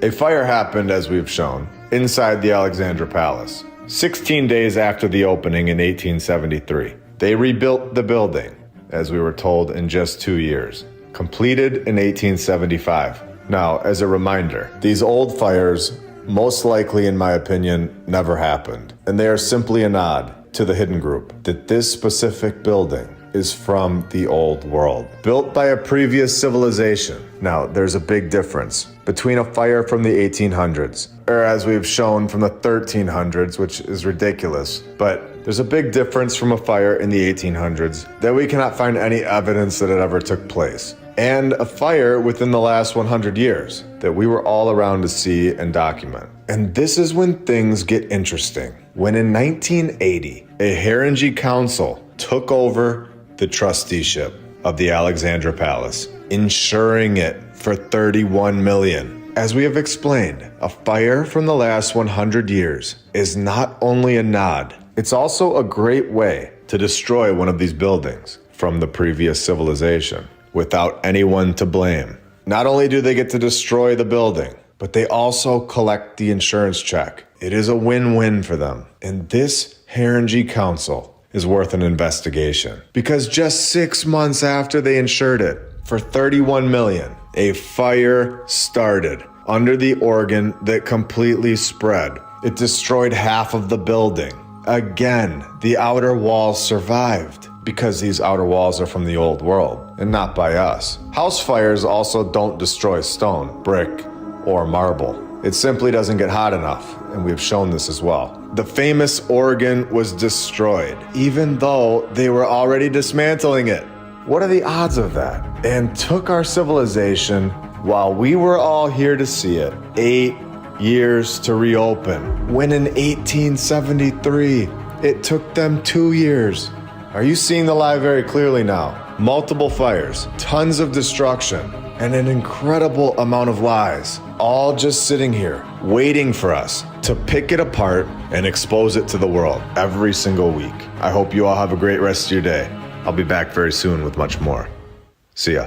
A fire happened, as we've shown, inside the Alexandra Palace, 16 days after the opening in 1873. They rebuilt the building, as we were told, in just 2 years, completed in 1875. Now, as a reminder, these old fires, most likely in my opinion, never happened, and they are simply a nod to the hidden group that this specific building is from the old world, built by a previous civilization. Now, there's a big difference between a fire from the 1800s, or as we've shown from the 1300s, which is ridiculous, but there's a big difference from a fire in the 1800s that we cannot find any evidence that it ever took place, and a fire within the last 100 years that we were all around to see and document. And this is when things get interesting. When in 1980, a Haringey council took over the trusteeship of the Alexandra Palace, insuring it for $31 million. As we have explained, a fire from the last 100 years is not only a nod, it's also a great way to destroy one of these buildings from the previous civilization without anyone to blame. Not only do they get to destroy the building, but they also collect the insurance check. It is a win-win for them. And this Haringey Council is worth an investigation, because just 6 months after they insured it for $31 million, a fire started under the organ that completely spread. It destroyed half of the building. Again, the outer walls survived because these outer walls are from the old world and not by us. House fires also don't destroy stone, brick, or marble. It simply doesn't get hot enough, and we've shown this as well. The famous organ was destroyed, even though they were already dismantling it. What are the odds of that? And took our civilization, while we were all here to see it, 8 years to reopen, when in 1873, it took them 2 years. Are you seeing the lie very clearly now? Multiple fires, tons of destruction, and an incredible amount of lies, all just sitting here, waiting for us to pick it apart and expose it to the world every single week. I hope you all have a great rest of your day. I'll be back very soon with much more. See ya.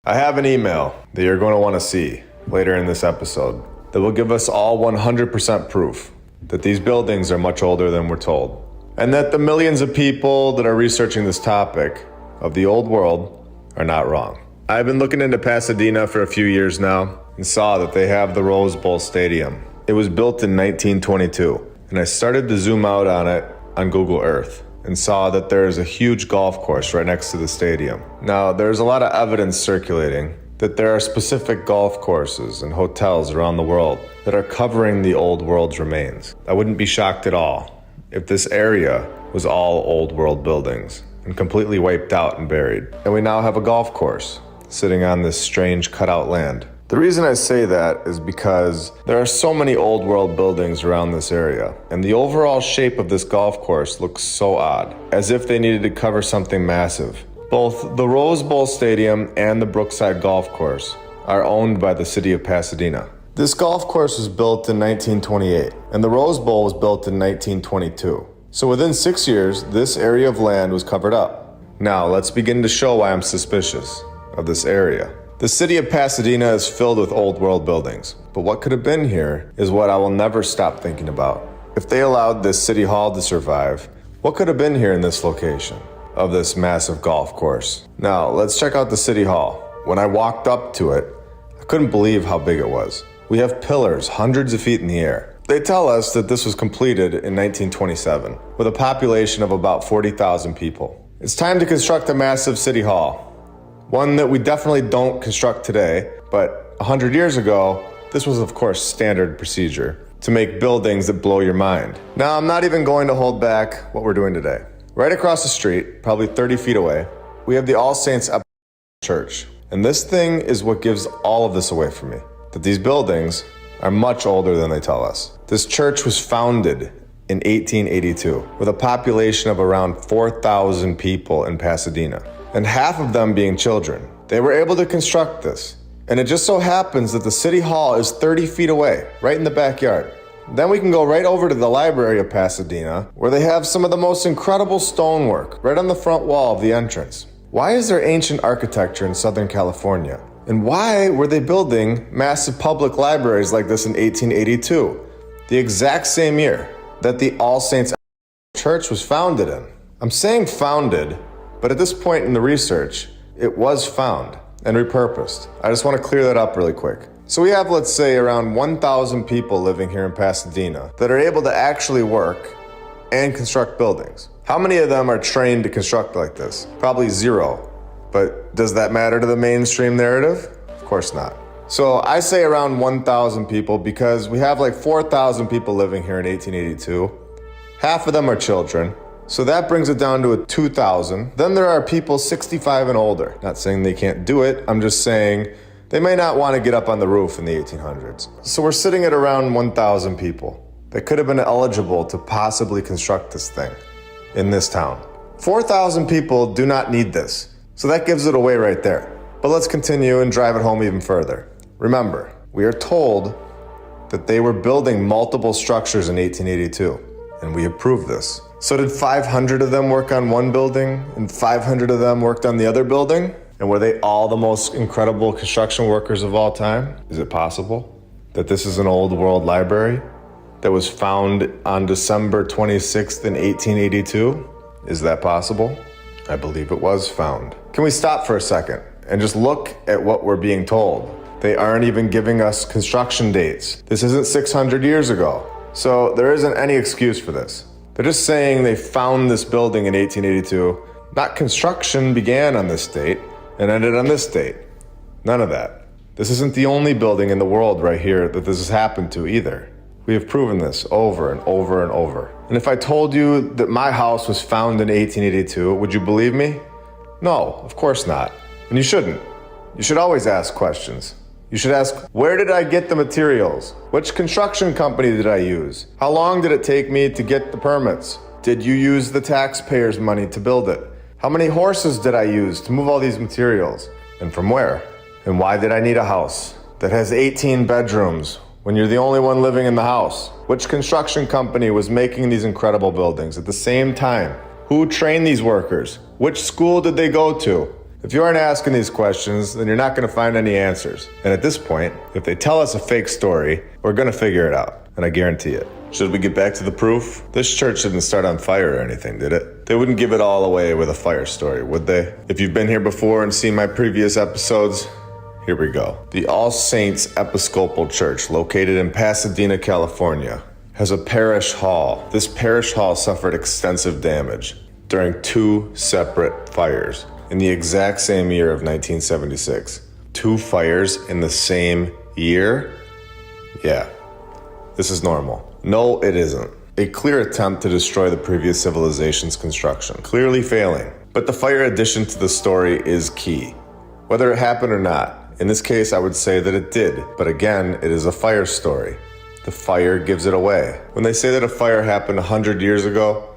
I have an email that you're going to want to see later in this episode that will give us all 100% proof that these buildings are much older than we're told, and that the millions of people that are researching this topic of the old world are not wrong. I've been looking into Pasadena for a few years now and saw that they have the Rose Bowl Stadium. It was built in 1922, and I started to zoom out on it on Google Earth and saw that there is a huge golf course right next to the stadium. Now, there's a lot of evidence circulating that there are specific golf courses and hotels around the world that are covering the old world's remains. I wouldn't be shocked at all if this area was all old world buildings and completely wiped out and buried. And we now have a golf course sitting on this strange cutout land. The reason I say that is because there are so many old world buildings around this area, and the overall shape of this golf course looks so odd, as if they needed to cover something massive. Both the Rose Bowl Stadium and the Brookside Golf Course are owned by the city of Pasadena. This golf course was built in 1928, and the Rose Bowl was built in 1922. So within 6 years, this area of land was covered up. Now, let's begin to show why I'm suspicious of this area. The city of Pasadena is filled with old world buildings, but what could have been here is what I will never stop thinking about. If they allowed this city hall to survive, what could have been here in this location of this massive golf course? Now, let's check out the city hall. When I walked up to it, I couldn't believe how big it was. We have pillars hundreds of feet in the air. They tell us that this was completed in 1927 with a population of about 40,000 people. It's time to construct a massive city hall. One that we definitely don't construct today, but 100 years ago, this was of course standard procedure to make buildings that blow your mind. Now, I'm not even going to hold back what we're doing today. Right across the street, probably 30 feet away, we have the All Saints Church. And this thing is what gives all of this away from me, that these buildings are much older than they tell us. This church was founded in 1882 with a population of around 4,000 people in Pasadena, and half of them being children. They were able to construct this, and it just so happens that the city hall is 30 feet away, right in the backyard. Then we can go right over to the library of Pasadena, where they have some of the most incredible stonework right on the front wall of the entrance. Why is there ancient architecture in Southern California? And why were they building massive public libraries like this in 1882, the exact same year that the All Saints Church was founded in? I'm saying founded, but at this point in the research, it was found and repurposed. I just want to clear that up really quick. So we have, let's say, around 1,000 people living here in Pasadena that are able to actually work and construct buildings. How many of them are trained to construct like this? Probably zero. But does that matter to the mainstream narrative? Of course not. So I say around 1,000 people because we have like 4,000 people living here in 1882. Half of them are children. So that brings it down to 2,000. Then there are people 65 and older. Not saying they can't do it. I'm just saying they may not want to get up on the roof in the 1800s. So we're sitting at around 1,000 people that could have been eligible to possibly construct this thing in this town. 4,000 people do not need this. So that gives it away right there. But let's continue and drive it home even further. Remember, we are told that they were building multiple structures in 1882, and we have proved this. So did 500 of them work on one building and 500 of them worked on the other building? And were they all the most incredible construction workers of all time? Is it possible that this is an old world library that was found on December 26th in 1882? Is that possible? I believe it was found. Can we stop for a second and just look at what we're being told? They aren't even giving us construction dates. This isn't 600 years ago. So there isn't any excuse for this. They're just saying they found this building in 1882. Not construction began on this date and ended on this date. None of that. This isn't the only building in the world right here that this has happened to either. We have proven this over and over and over. And if I told you that my house was found in 1882, would you believe me? No, of course not. And you shouldn't. You should always ask questions. You should ask, where did I get the materials? Which construction company did I use? How long did it take me to get the permits? Did you use the taxpayers' money to build it? How many horses did I use to move all these materials? And from where? And why did I need a house that has 18 bedrooms when you're the only one living in the house? Which construction company was making these incredible buildings at the same time? Who trained these workers? Which school did they go to? If you aren't asking these questions, then you're not going to find any answers. And at this point, if they tell us a fake story, we're going to figure it out. And I guarantee it. Should we get back to the proof? This church didn't start on fire or anything, did it? They wouldn't give it all away with a fire story, would they? If you've been here before and seen my previous episodes, here we go. The All Saints Episcopal Church, located in Pasadena, California, has a parish hall. This parish hall suffered extensive damage during 2 separate fires in the exact same year of 1976. 2 fires in the same year? Yeah, this is normal. No, it isn't. A clear attempt to destroy the previous civilization's construction, clearly failing. But the fire addition to the story is key. Whether it happened or not, in this case I would say that it did. But again, it is a fire story. The fire gives it away. When they say that a fire happened 100 years ago,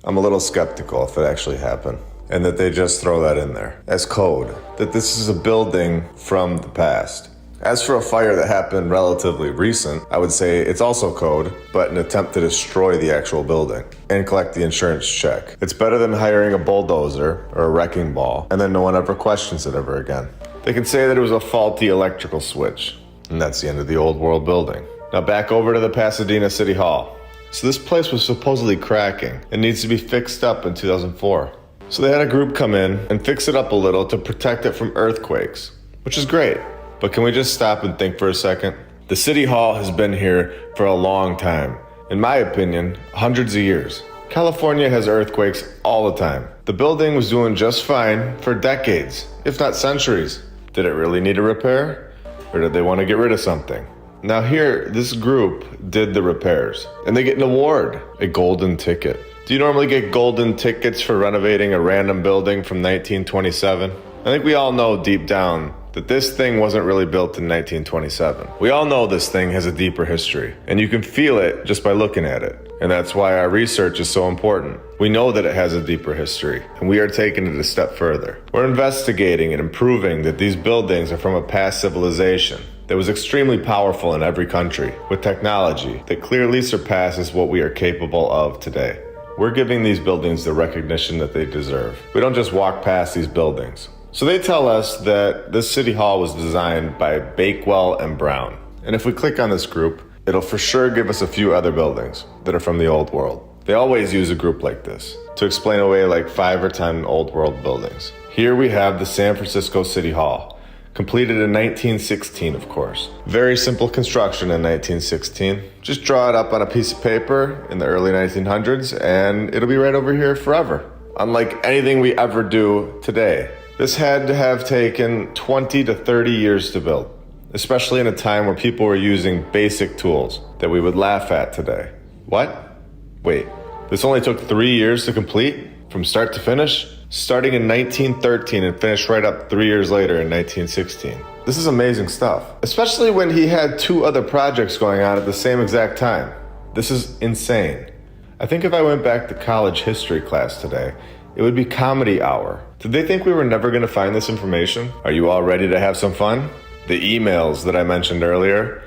I'm a little skeptical if it actually happened. And that they just throw that in there as code, that this is a building from the past. As for a fire that happened relatively recent, I would say it's also code, but an attempt to destroy the actual building and collect the insurance check. It's better than hiring a bulldozer or a wrecking ball, and then no one ever questions it ever again. They can say that it was a faulty electrical switch, and that's the end of the old world building. Now back over to the Pasadena City Hall. So this place was supposedly cracking and needs to be fixed up in 2004. So they had a group come in and fix it up a little to protect it from earthquakes, which is great. But can we just stop and think for a second? The City Hall has been here for a long time. In my opinion, hundreds of years. California has earthquakes all the time. The building was doing just fine for decades, if not centuries. Did it really need a repair? Or did they want to get rid of something? Now here, this group did the repairs, and they get an award, a golden ticket. Do you normally get golden tickets for renovating a random building from 1927? I think we all know deep down that this thing wasn't really built in 1927. We all know this thing has a deeper history, and you can feel it just by looking at it. And that's why our research is so important. We know that it has a deeper history, and we are taking it a step further. We're investigating and proving that these buildings are from a past civilization that was extremely powerful in every country, with technology that clearly surpasses what we are capable of today. We're giving these buildings the recognition that they deserve. We don't just walk past these buildings. So they tell us that this city hall was designed by Bakewell and Brown. And if we click on this group, it'll for sure give us a few other buildings that are from the old world. They always use a group like this to explain away like 5 or 10 old world buildings. Here we have the San Francisco City Hall, completed in 1916, of course. Very simple construction in 1916. Just draw it up on a piece of paper in the early 1900s and it'll be right over here forever. Unlike anything we ever do today. This had to have taken 20 to 30 years to build, especially in a time where people were using basic tools that we would laugh at today. What? Wait, this only took 3 years to complete from start to finish? Starting in 1913 and finished right up 3 years later in 1916. This is amazing stuff, especially when he had 2 other projects going on at the same exact time. This is insane. I think if I went back to college history class today, it would be comedy hour. Did they think we were never going to find this information? Are you all ready to have some fun? The emails that I mentioned earlier,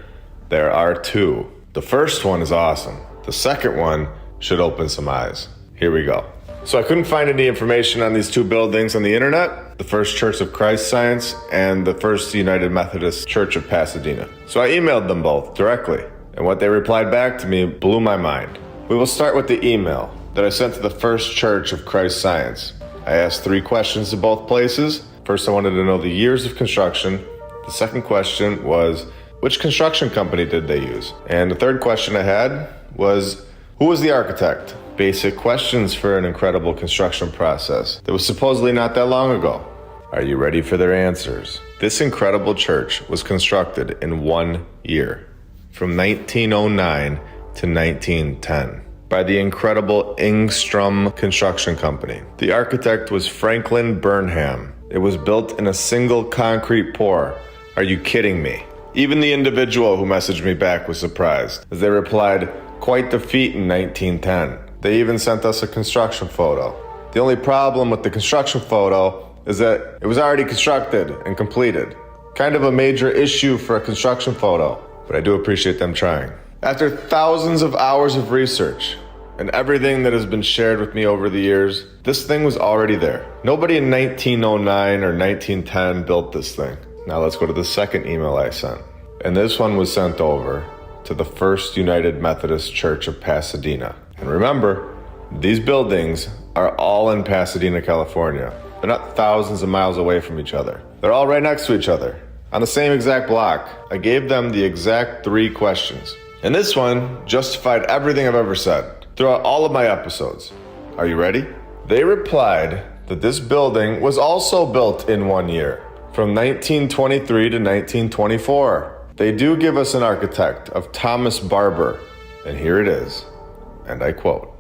there are 2. The first one is awesome. The second one should open some eyes. Here we go. So I couldn't find any information on these 2 buildings on the internet, the First Church of Christ Science and the First United Methodist Church of Pasadena. So I emailed them both directly, and what they replied back to me blew my mind. We will start with the email that I sent to the First Church of Christ Science. I asked 3 questions to both places. First, I wanted to know the years of construction. The second question was, which construction company did they use? And the third question I had was, who was the architect? Basic questions for an incredible construction process that was supposedly not that long ago. Are you ready for their answers? This incredible church was constructed in 1 year, from 1909 to 1910. By the incredible Ingstrom Construction Company. The architect was Franklin Burnham. It was built in a single concrete pour. Are you kidding me? Even the individual who messaged me back was surprised, as they replied, quite the feat in 1910. They even sent us a construction photo. The only problem with the construction photo is that it was already constructed and completed. Kind of a major issue for a construction photo, but I do appreciate them trying. After thousands of hours of research and everything that has been shared with me over the years, this thing was already there. Nobody in 1909 or 1910 built this thing. Now let's go to the second email I sent. And this one was sent over to the First United Methodist Church of Pasadena. And remember, these buildings are all in Pasadena, California. They're not thousands of miles away from each other. They're all right next to each other, on the same exact block. I gave them the exact 3 questions. And this one justified everything I've ever said throughout all of my episodes. Are you ready? They replied that this building was also built in 1 year, from 1923 to 1924. They do give us an architect of Thomas Barber, and here it is, and I quote,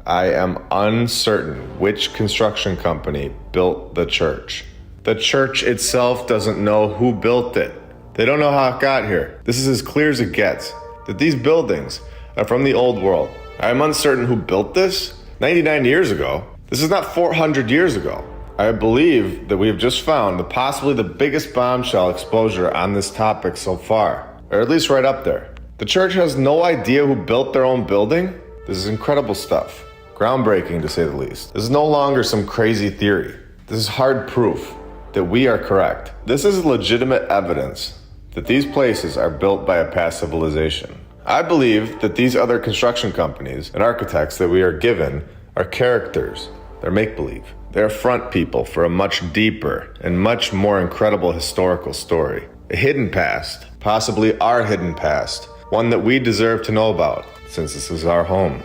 I am uncertain which construction company built the church. The church itself doesn't know who built it. They don't know how it got here. This is as clear as it gets, that these buildings are from the old world. I am uncertain who built this 99 years ago. This is not 400 years ago. I believe that we have just found possibly the biggest bombshell exposure on this topic so far, or at least right up there. The church has no idea who built their own building? This is incredible stuff. Groundbreaking, to say the least. This is no longer some crazy theory. This is hard proof that we are correct. This is legitimate evidence that these places are built by a past civilization. I believe that these other construction companies and architects that we are given are characters. They're make-believe. They're front people for a much deeper and much more incredible historical story. A hidden past, possibly our hidden past, one that we deserve to know about, since this is our home.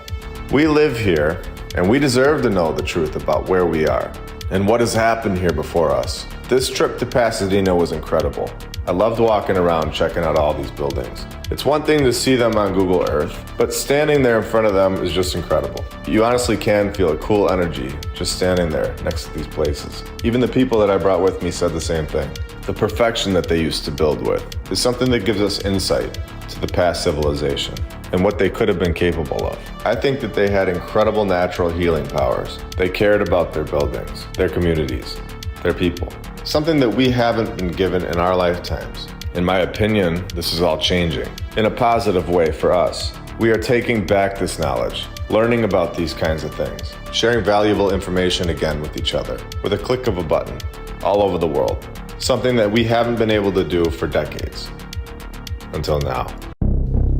We live here, and we deserve to know the truth about where we are and what has happened here before us. This trip to Pasadena was incredible. I loved walking around checking out all these buildings. It's one thing to see them on Google Earth, but standing there in front of them is just incredible. You honestly can feel a cool energy just standing there next to these places. Even the people that I brought with me said the same thing. The perfection that they used to build with is something that gives us insight to the past civilization and what they could have been capable of. I think that they had incredible natural healing powers. They cared about their buildings, their communities, their people. Something that we haven't been given in our lifetimes. In my opinion, this is all changing in a positive way for us. We are taking back this knowledge, learning about these kinds of things, sharing valuable information again with each other with a click of a button all over the world. Something that we haven't been able to do for decades. Until now.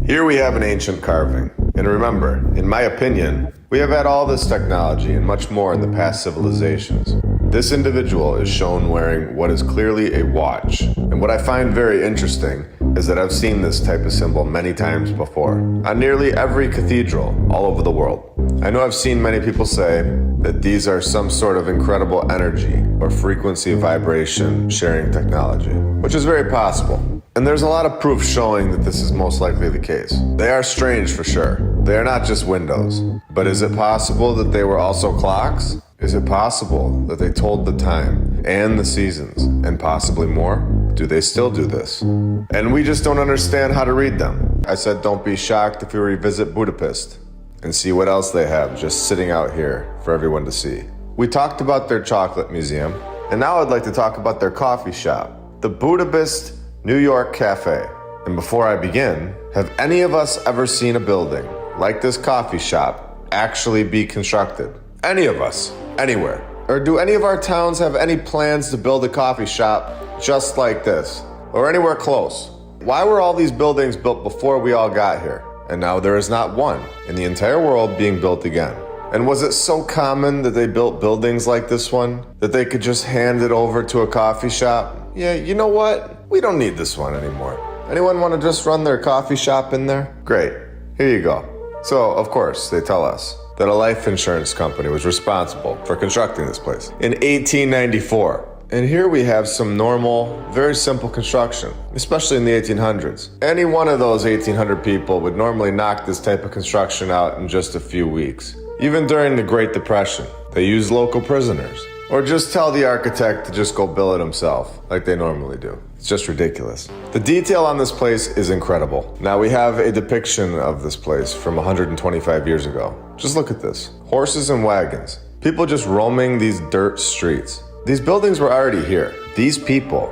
Here we have an ancient carving. And remember, in my opinion, we have had all this technology and much more in the past civilizations. This individual is shown wearing what is clearly a watch. And what I find very interesting is that I've seen this type of symbol many times before, on nearly every cathedral all over the world. I know I've seen many people say that these are some sort of incredible energy or frequency vibration sharing technology, which is very possible. And there's a lot of proof showing that this is most likely the case. They are strange for sure. They are not just windows. But is it possible that they were also clocks? Is it possible that they told the time and the seasons and possibly more? Do they still do this? And we just don't understand how to read them. I said don't be shocked if you revisit Budapest and see what else they have just sitting out here for everyone to see. We talked about their chocolate museum, and now I'd like to talk about their coffee shop, the Budapest New York Cafe. And before I begin, have any of us ever seen a building like this coffee shop actually be constructed? Any of us? Anywhere? Or do any of our towns have any plans to build a coffee shop just like this? Or anywhere close? Why were all these buildings built before we all got here? And now there is not one in the entire world being built again. And was it so common that they built buildings like this one that they could just hand it over to a coffee shop? Yeah, you know what? We don't need this one anymore. Anyone want to just run their coffee shop in there? Great. Here you go. So, of course, they tell us that a life insurance company was responsible for constructing this place in 1894. And here we have some normal, very simple construction, especially in the 1800s. Any one of those 1800 people would normally knock this type of construction out in just a few weeks. Even during the Great Depression, they used local prisoners. Or just tell the architect to just go build it himself, like they normally do. It's just ridiculous. The detail on this place is incredible. Now we have a depiction of this place from 125 years ago. Just look at this. Horses and wagons. People just roaming these dirt streets. These buildings were already here. These people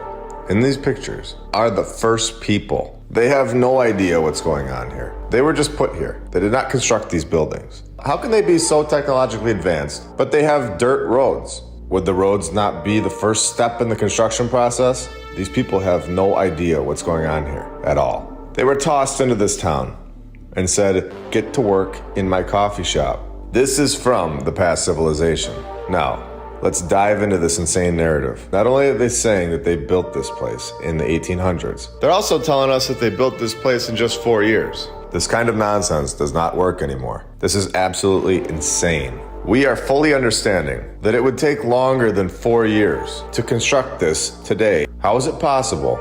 in these pictures are the first people. They have no idea what's going on here. They were just put here. They did not construct these buildings. How can they be so technologically advanced, but they have dirt roads? Would the roads not be the first step in the construction process? These people have no idea what's going on here at all. They were tossed into this town and said, get to work in my coffee shop. This is from the past civilization. Now, let's dive into this insane narrative. Not only are they saying that they built this place in the 1800s, they're also telling us that they built this place in just 4 years. This kind of nonsense does not work anymore. This is absolutely insane. We are fully understanding that it would take longer than 4 years to construct this today. How is it possible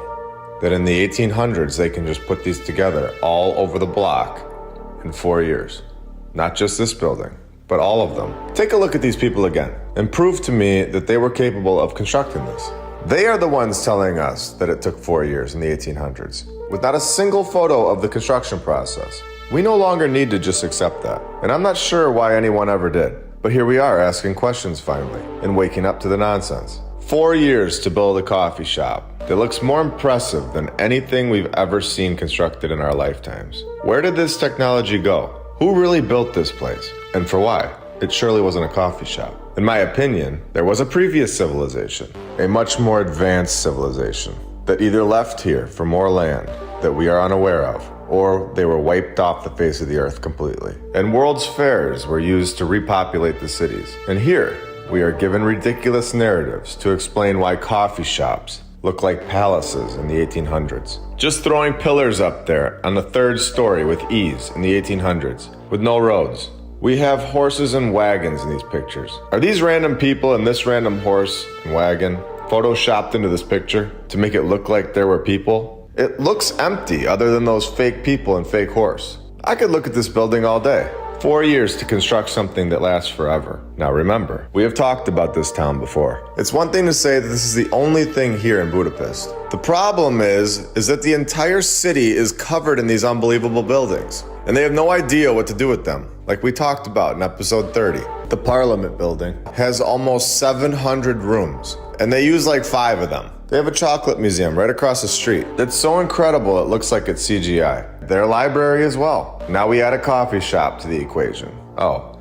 that in the 1800s they can just put these together all over the block in 4 years? Not just this building, but all of them. Take a look at these people again and prove to me that they were capable of constructing this. They are the ones telling us that it took 4 years in the 1800s, with not a single photo of the construction process. We no longer need to just accept that, and I'm not sure why anyone ever did. But here we are asking questions finally, and waking up to the nonsense. 4 years to build a coffee shop that looks more impressive than anything we've ever seen constructed in our lifetimes. Where did this technology go? Who really built this place? And for why? It surely wasn't a coffee shop. In my opinion, there was a previous civilization, a much more advanced civilization, that either left here for more land that we are unaware of, or they were wiped off the face of the earth completely. And world's fairs were used to repopulate the cities. And here, we are given ridiculous narratives to explain why coffee shops look like palaces in the 1800s. Just throwing pillars up there on the 3rd story with ease in the 1800s, with no roads. We have horses and wagons in these pictures. Are these random people and this random horse and wagon photoshopped into this picture to make it look like there were people. It looks empty other than those fake people and fake horse. I could look at this building all day. 4 years to construct something that lasts forever. Now remember, we have talked about this town before. It's one thing to say that this is the only thing here in Budapest. The problem is that the entire city is covered in these unbelievable buildings, and they have no idea what to do with them, like we talked about in episode 30. The Parliament building has almost 700 rooms, and they use like 5 of them. They have a chocolate museum right across the street that's so incredible it looks like it's CGI. Their library as well. Now we add a coffee shop to the equation. Oh,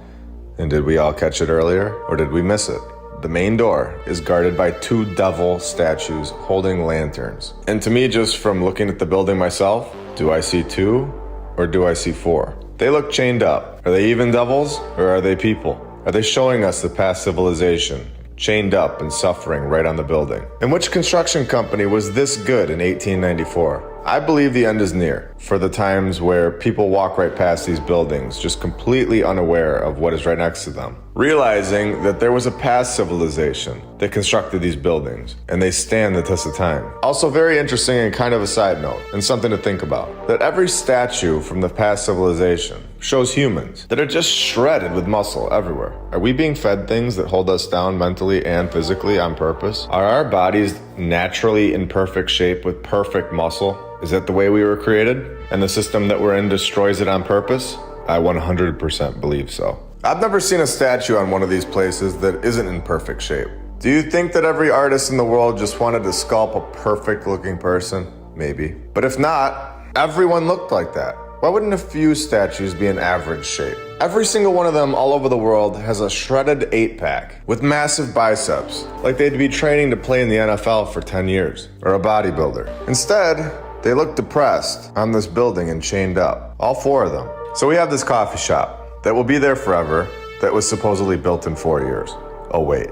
and did we all catch it earlier, or did we miss it? The main door is guarded by 2 devil statues holding lanterns. And to me, just from looking at the building myself, do I see 2 or do I see 4? They look chained up. Are they even devils or are they people? Are they showing us the past civilization? Chained up and suffering right on the building. And which construction company was this good in 1894? I believe the end is near for the times where people walk right past these buildings, just completely unaware of what is right next to them, realizing that there was a past civilization that constructed these buildings, and they stand the test of time. Also very interesting and kind of a side note, and something to think about, that every statue from the past civilization shows humans that are just shredded with muscle everywhere. Are we being fed things that hold us down mentally and physically on purpose? Are our bodies naturally in perfect shape with perfect muscle? Is that the way we were created? And the system that we're in destroys it on purpose? I 100% believe so. I've never seen a statue on one of these places that isn't in perfect shape. Do you think that every artist in the world just wanted to sculpt a perfect looking person? Maybe. But if not, everyone looked like that. Why wouldn't a few statues be in average shape? Every single one of them all over the world has a shredded 8-pack with massive biceps, like they'd be training to play in the NFL for 10 years, or a bodybuilder. Instead, they look depressed on this building and chained up, all 4 of them. So we have this coffee shop that will be there forever that was supposedly built in 4 years. Oh wait,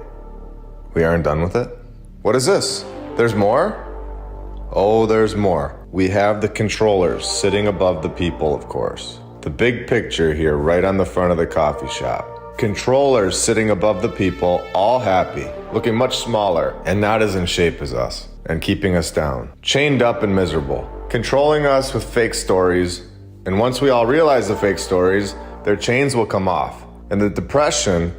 we aren't done with it? What is this? There's more? Oh, there's more. We have the controllers sitting above the people, of course. The big picture here right on the front of the coffee shop. Controllers sitting above the people, all happy, looking much smaller and not as in shape as us, and keeping us down. Chained up and miserable, controlling us with fake stories, and once we all realize the fake stories, their chains will come off, and the depression,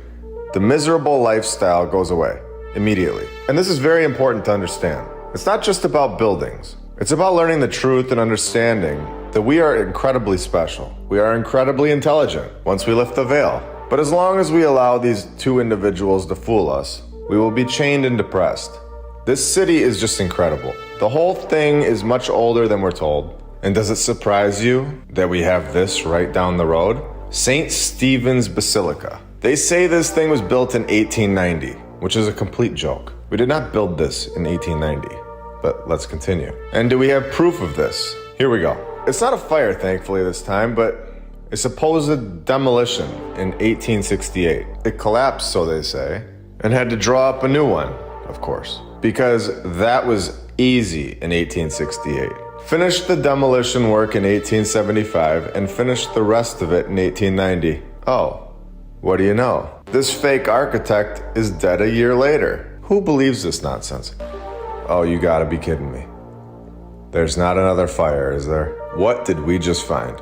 the miserable lifestyle goes away immediately. And this is very important to understand. It's not just about buildings. It's about learning the truth and understanding that we are incredibly special. We are incredibly intelligent once we lift the veil. But as long as we allow these 2 individuals to fool us, we will be chained and depressed. This city is just incredible. The whole thing is much older than we're told. And does it surprise you that we have this right down the road? St. Stephen's Basilica. They say this thing was built in 1890, which is a complete joke. We did not build this in 1890. But let's continue. And do we have proof of this? Here we go. It's not a fire, thankfully, this time, but a supposed demolition in 1868. It collapsed, so they say, and had to draw up a new one, of course, because that was easy in 1868. Finished the demolition work in 1875 and finished the rest of it in 1890. Oh, what do you know? This fake architect is dead a year later. Who believes this nonsense? Oh, you gotta be kidding me. There's not another fire, is there? What did we just find?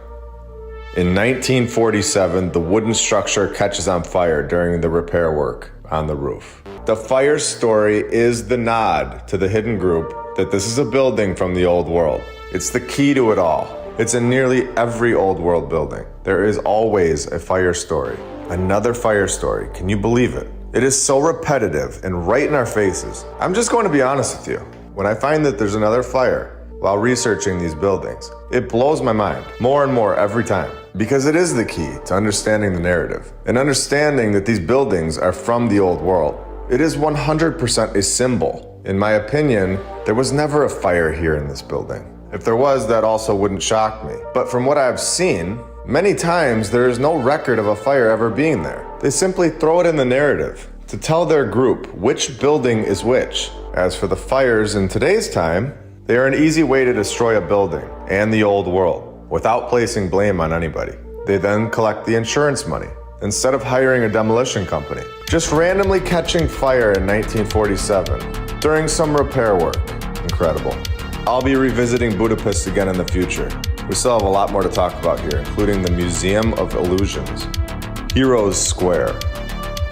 In 1947, the wooden structure catches on fire during the repair work on the roof. The fire story is the nod to the hidden group that this is a building from the old world. It's the key to it all. It's in nearly every old world building. There is always a fire story. Another fire story. Can you believe it? It is so repetitive and right in our faces. I'm just going to be honest with you. When I find that there's another fire while researching these buildings, it blows my mind more and more every time, because it is the key to understanding the narrative and understanding that these buildings are from the old world. It is 100% a symbol. In my opinion, there was never a fire here in this building. If there was, that also wouldn't shock me. But from what I've seen, many times there is no record of a fire ever being there. They simply throw it in the narrative to tell their group which building is which. As for the fires in today's time, they are an easy way to destroy a building and the old world without placing blame on anybody. They then collect the insurance money instead of hiring a demolition company. Just randomly catching fire in 1947 during some repair work. Incredible. I'll be revisiting Budapest again in the future. We still have a lot more to talk about here, including the Museum of Illusions, Heroes Square,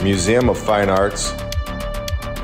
Museum of Fine Arts,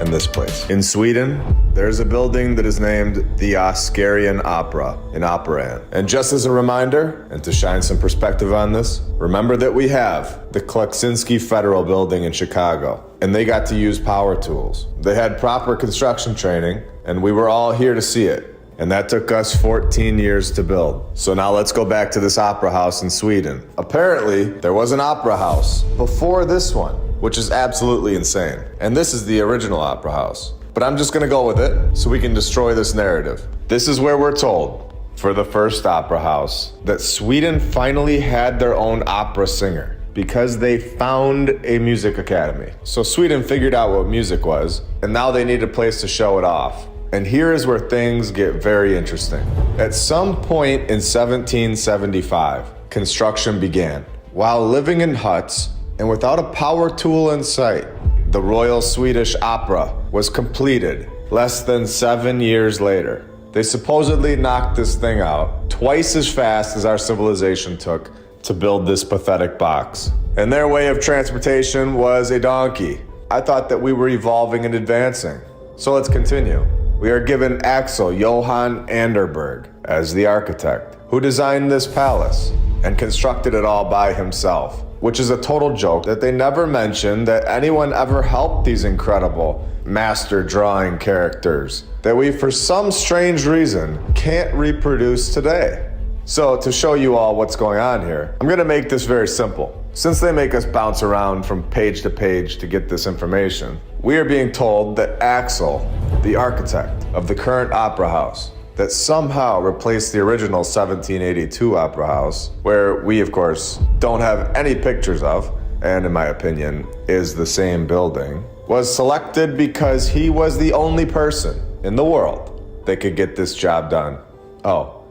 and this place. In Sweden, there's a building that is named the Oscarian Opera in Operan. And just as a reminder, and to shine some perspective on this, remember that we have the Kleksinski Federal Building in Chicago, and they got to use power tools. They had proper construction training, and we were all here to see it. And that took us 14 years to build. So now let's go back to this opera house in Sweden. Apparently, there was an opera house before this one, which is absolutely insane. And this is the original opera house. But I'm just gonna go with it so we can destroy this narrative. This is where we're told, for the first opera house, that Sweden finally had their own opera singer because they found a music academy. So Sweden figured out what music was, and now they need a place to show it off. And here is where things get very interesting. At some point in 1775, construction began. While living in huts and without a power tool in sight, the Royal Swedish Opera was completed less than 7 years later. They supposedly knocked this thing out twice as fast as our civilization took to build this pathetic box. And their way of transportation was a donkey. I thought that we were evolving and advancing. So let's continue. We are given Axel Johan Anderberg as the architect, who designed this palace and constructed it all by himself, which is a total joke that they never mentioned that anyone ever helped these incredible master drawing characters that we, for some strange reason, can't reproduce today. So to show you all what's going on here, I'm gonna make this very simple. Since they make us bounce around from page to page to get this information, we are being told that Axel, the architect of the current opera house, that somehow replaced the original 1782 opera house, where we, of course, don't have any pictures of, and in my opinion, is the same building, was selected because he was the only person in the world that could get this job done. Oh,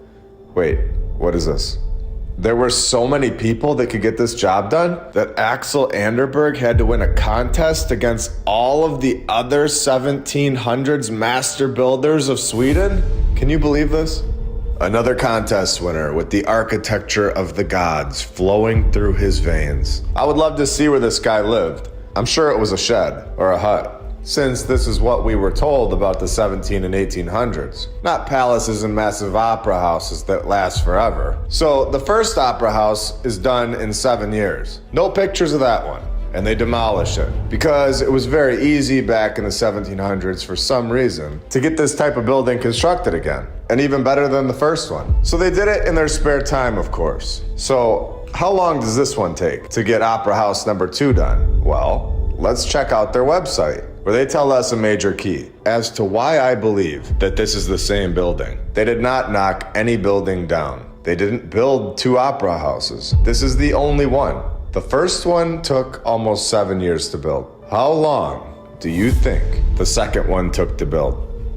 wait, what is this? There were so many people that could get this job done that Axel Anderberg had to win a contest against all of the other 1700s master builders of Sweden? Can you believe this? Another contest winner with the architecture of the gods flowing through his veins. I would love to see where this guy lived. I'm sure it was a shed or a hut, since this is what we were told about the 17 and 1800s. Not palaces and massive opera houses that last forever. So the first opera house is done in 7 years. No pictures of that one. And they demolish it because it was very easy back in the 1700s for some reason to get this type of building constructed again, and even better than the first one. So they did it in their spare time, of course. So how long does this one take to get Opera House number 2 done? Well, let's check out their website, where they tell us a major key as to why I believe that this is the same building. They did not knock any building down. They didn't build 2 opera houses. This is the only one. The first one took almost 7 years to build. How long do you think the second one took to build?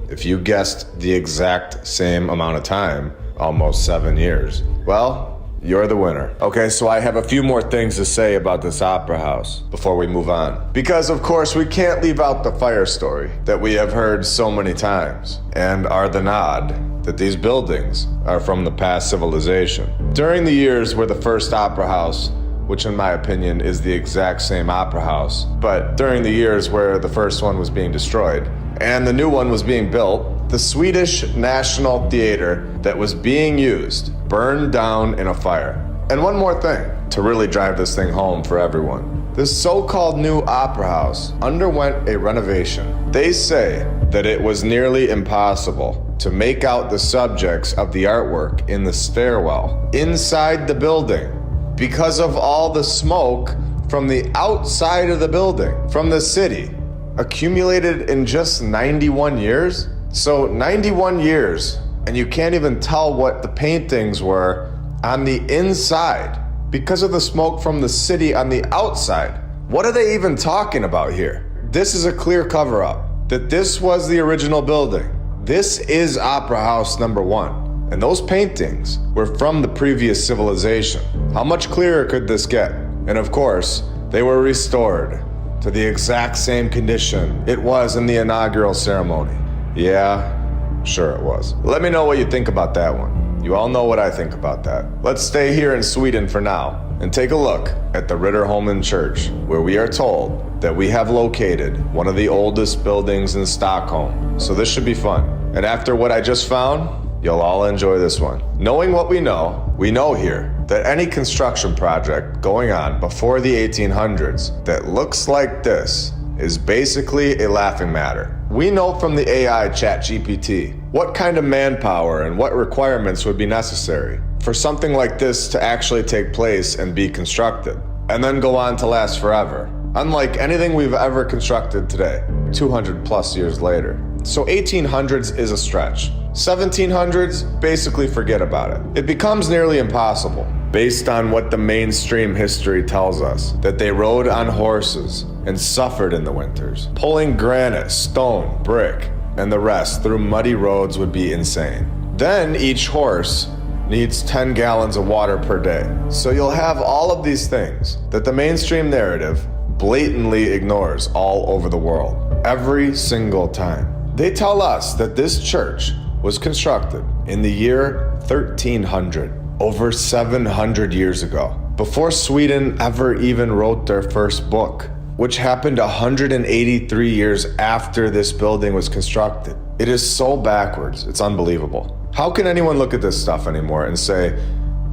If you guessed the exact same amount of time, almost 7 years, well, you're the winner. Okay, so I have a few more things to say about this opera house before we move on. Because of course we can't leave out the fire story that we have heard so many times and are the nod that these buildings are from the past civilization. During the years where the first opera house, which in my opinion is the exact same opera house, but during the years where the first one was being destroyed and the new one was being built, the Swedish National Theater that was being used burned down in a fire. And one more thing to really drive this thing home for everyone. This so-called new opera house underwent a renovation. They say that it was nearly impossible to make out the subjects of the artwork in the stairwell inside the building because of all the smoke from the outside of the building, from the city, accumulated in just 91 years. So 91 years, and you can't even tell what the paintings were on the inside because of the smoke from the city on the outside. What are they even talking about here? This is a clear cover-up, that this was the original building. This is Opera House number 1. And those paintings were from the previous civilization. How much clearer could this get? And of course, they were restored to the exact same condition it was in the inaugural ceremony. Yeah, sure it was. Let me know what you think about that one. You all know what I think about that. Let's stay here in Sweden for now and take a look at the Riddarholmen Church, where we are told that we have located one of the oldest buildings in Stockholm. So this should be fun. And after what I just found, you'll all enjoy this one. Knowing what we know here that any construction project going on before the 1800s that looks like this is basically a laughing matter. We know from the AI ChatGPT what kind of manpower and what requirements would be necessary for something like this to actually take place and be constructed, and then go on to last forever, unlike anything we've ever constructed today, 200 plus years later. So 1800s is a stretch. 1700s, basically forget about it. It becomes nearly impossible, based on what the mainstream history tells us, that they rode on horses and suffered in the winters. Pulling granite, stone, brick, and the rest through muddy roads would be insane. Then each horse needs 10 gallons of water per day. So you'll have all of these things that the mainstream narrative blatantly ignores all over the world, every single time. They tell us that this church was constructed in the year 1300, over 700 years ago, before Sweden ever even wrote their first book, which happened 183 years after this building was constructed. It is so backwards, it's unbelievable. How can anyone look at this stuff anymore and say,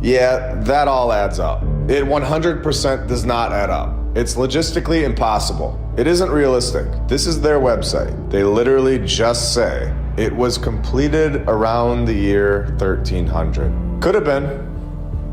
yeah, that all adds up? It 100% does not add up. It's logistically impossible. It isn't realistic. This is their website. They literally just say it was completed around the year 1300. Could have been.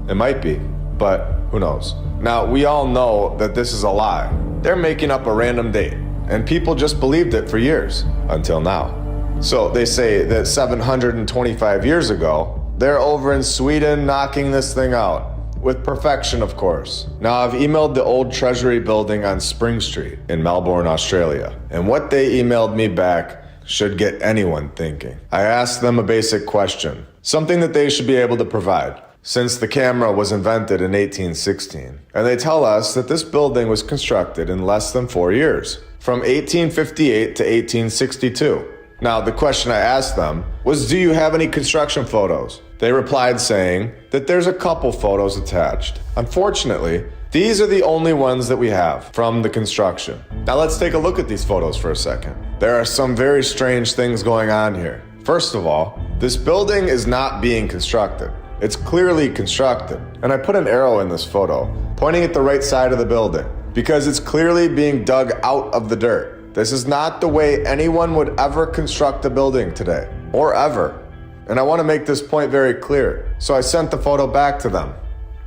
It might be, but who knows? Now, we all know that this is a lie. They're making up a random date, and people just believed it for years, until now. So they say that 725 years ago, they're over in Sweden knocking this thing out. With perfection, of course. Now, I've emailed the old Treasury building on Spring Street in Melbourne, Australia, and what they emailed me back should get anyone thinking. I asked them a basic question, something that they should be able to provide, since the camera was invented in 1816. And they tell us that this building was constructed in less than 4 years, from 1858 to 1862. Now, the question I asked them was, do you have any construction photos? They replied saying that there's a couple photos attached. Unfortunately, these are the only ones that we have from the construction. Now let's take a look at these photos for a second. There are some very strange things going on here. First of all, this building is not being constructed. It's clearly constructed. And I put an arrow in this photo, pointing at the right side of the building, because it's clearly being dug out of the dirt. This is not the way anyone would ever construct a building today, or ever. And I want to make this point very clear. So I sent the photo back to them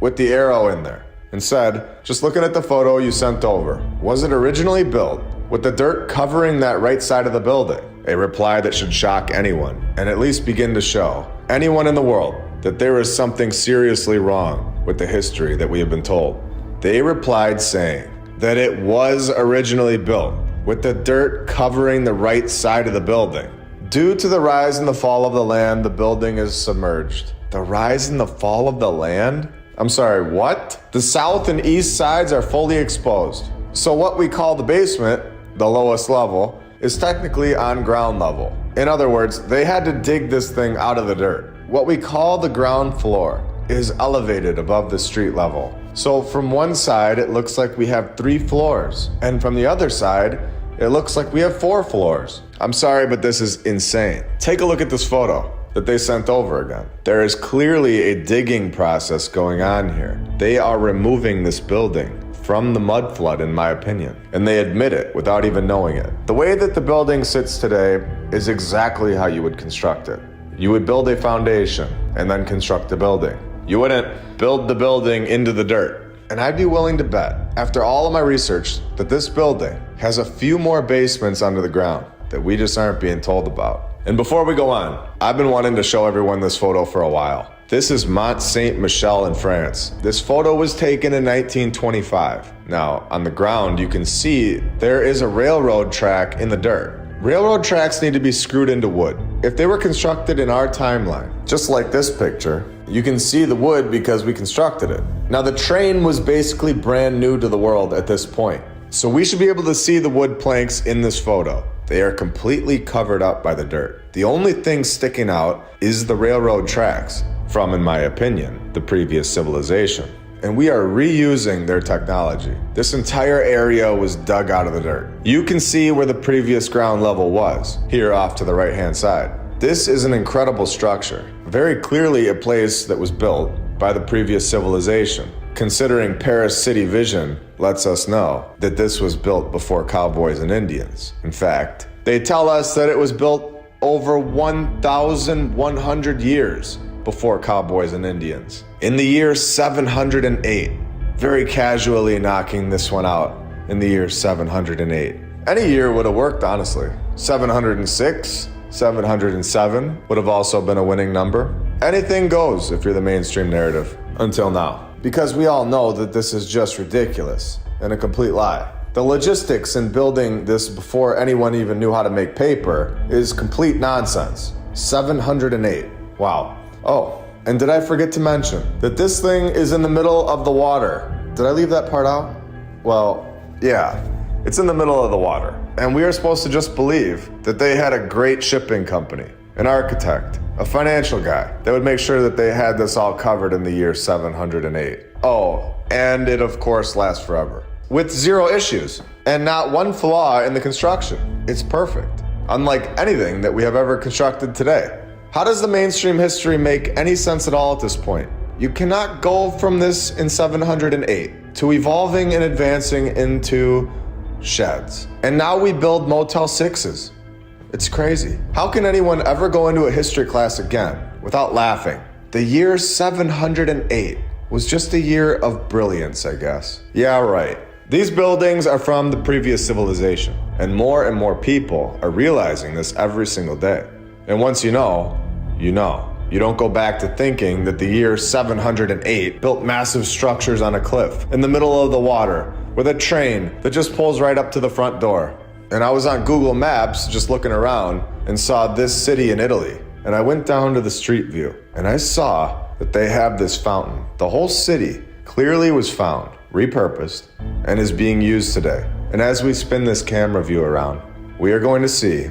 with the arrow in there and said, just looking at the photo you sent over, was it originally built with the dirt covering that right side of the building? A reply that should shock anyone and at least begin to show anyone in the world that there is something seriously wrong with the history that we have been told. They replied saying that it was originally built with the dirt covering the right side of the building. Due to the rise and the fall of the land, the building is submerged. The rise and the fall of the land? I'm sorry, what? The south and east sides are fully exposed. So what we call the basement, the lowest level, is technically on ground level. In other words, they had to dig this thing out of the dirt. What we call the ground floor is elevated above the street level. So from one side, it looks like we have 3 floors. And from the other side, it looks like we have 4 floors. I'm sorry, but this is insane. Take a look at this photo that they sent over again. There is clearly a digging process going on here. They are removing this building from the mud flood, in my opinion, and they admit it without even knowing it. The way that the building sits today is exactly how you would construct it. You would build a foundation and then construct the building. You wouldn't build the building into the dirt. And I'd be willing to bet, after all of my research, that this building has a few more basements under the ground that we just aren't being told about. And before we go on, I've been wanting to show everyone this photo for a while. This is Mont Saint-Michel in France. This photo was taken in 1925. Now, on the ground, you can see there is a railroad track in the dirt. Railroad tracks need to be screwed into wood. If they were constructed in our timeline, just like this picture, you can see the wood because we constructed it. Now, the train was basically brand new to the world at this point, so we should be able to see the wood planks in this photo. They are completely covered up by the dirt. The only thing sticking out is the railroad tracks from, in my opinion, the previous civilization. And we are reusing their technology. This entire area was dug out of the dirt. You can see where the previous ground level was, here off to the right-hand side. This is an incredible structure, very clearly a place that was built by the previous civilization, considering Paris City Vision lets us know that this was built before cowboys and Indians. In fact, they tell us that it was built over 1,100 years before cowboys and Indians. In the year 708, very casually knocking this one out in the year 708. Any year would have worked, honestly. 706, 707 would have also been a winning number. Anything goes if you're the mainstream narrative, until now. Because we all know that this is just ridiculous and a complete lie. The logistics in building this before anyone even knew how to make paper is complete nonsense. 708. Wow. Oh, and did I forget to mention that this thing is in the middle of the water? Did I leave that part out? Well, yeah, it's in the middle of the water. And we are supposed to just believe that they had a great shipping company, an architect, a financial guy that would make sure that they had this all covered in the year 708. Oh, and it of course lasts forever. With zero issues and not one flaw in the construction. It's perfect, unlike anything that we have ever constructed today. How does the mainstream history make any sense at all at this point? You cannot go from this in 708 to evolving and advancing into sheds. And now we build Motel 6s. It's crazy. How can anyone ever go into a history class again without laughing? The year 708 was just a year of brilliance, I guess. Yeah, right. These buildings are from the previous civilization, and more people are realizing this every single day. And once you know, you know. You don't go back to thinking that the year 708 built massive structures on a cliff in the middle of the water with a train that just pulls right up to the front door. And I was on Google Maps just looking around and saw this city in Italy. And I went down to the street view and I saw that they have this fountain. The whole city clearly was found, repurposed, and is being used today. And as we spin this camera view around, we are going to see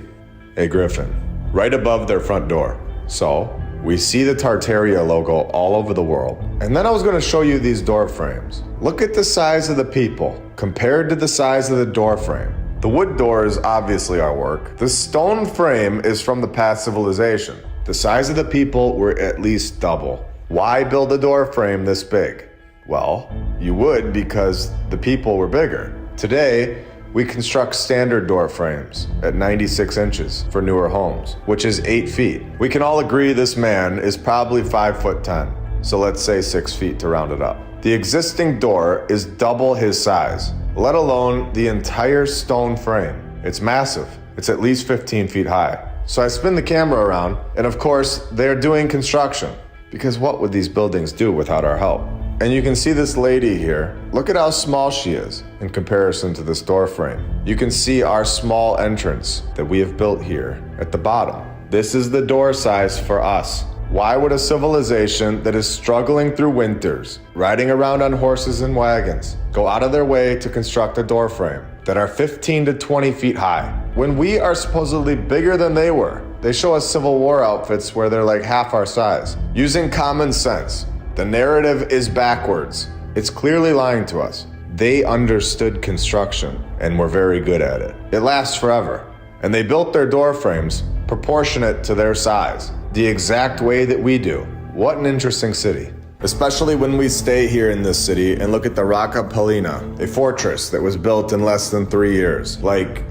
a griffin right above their front door. So we see the Tartaria logo all over the world. And then I was going to show you these door frames. Look at the size of the people compared to the size of the door frame. The wood door is obviously our work. The stone frame is from the past civilization. The size of the people were at least double. Why build a door frame this big? Well, you would because the people were bigger. Today, we construct standard door frames at 96 inches for newer homes, which is 8 feet. We can all agree this man is probably 5'10", so let's say 6 feet to round it up. The existing door is double his size, let alone the entire stone frame. It's massive. It's at least 15 feet high. So I spin the camera around, and of course, they're doing construction, because what would these buildings do without our help? And you can see this lady here. Look at how small she is in comparison to this door frame. You can see our small entrance that we have built here at the bottom. This is the door size for us. Why would a civilization that is struggling through winters, riding around on horses and wagons, go out of their way to construct a door frame that are 15 to 20 feet high? When we are supposedly bigger than they were, they show us Civil War outfits where they're like half our size. Using common sense, the narrative is backwards. It's clearly lying to us. They understood construction and were very good at it. It lasts forever. And they built their door frames proportionate to their size, the exact way that we do. What an interesting city. Especially when we stay here in this city and look at the Rocca Pallina, a fortress that was built in less than 3 years, like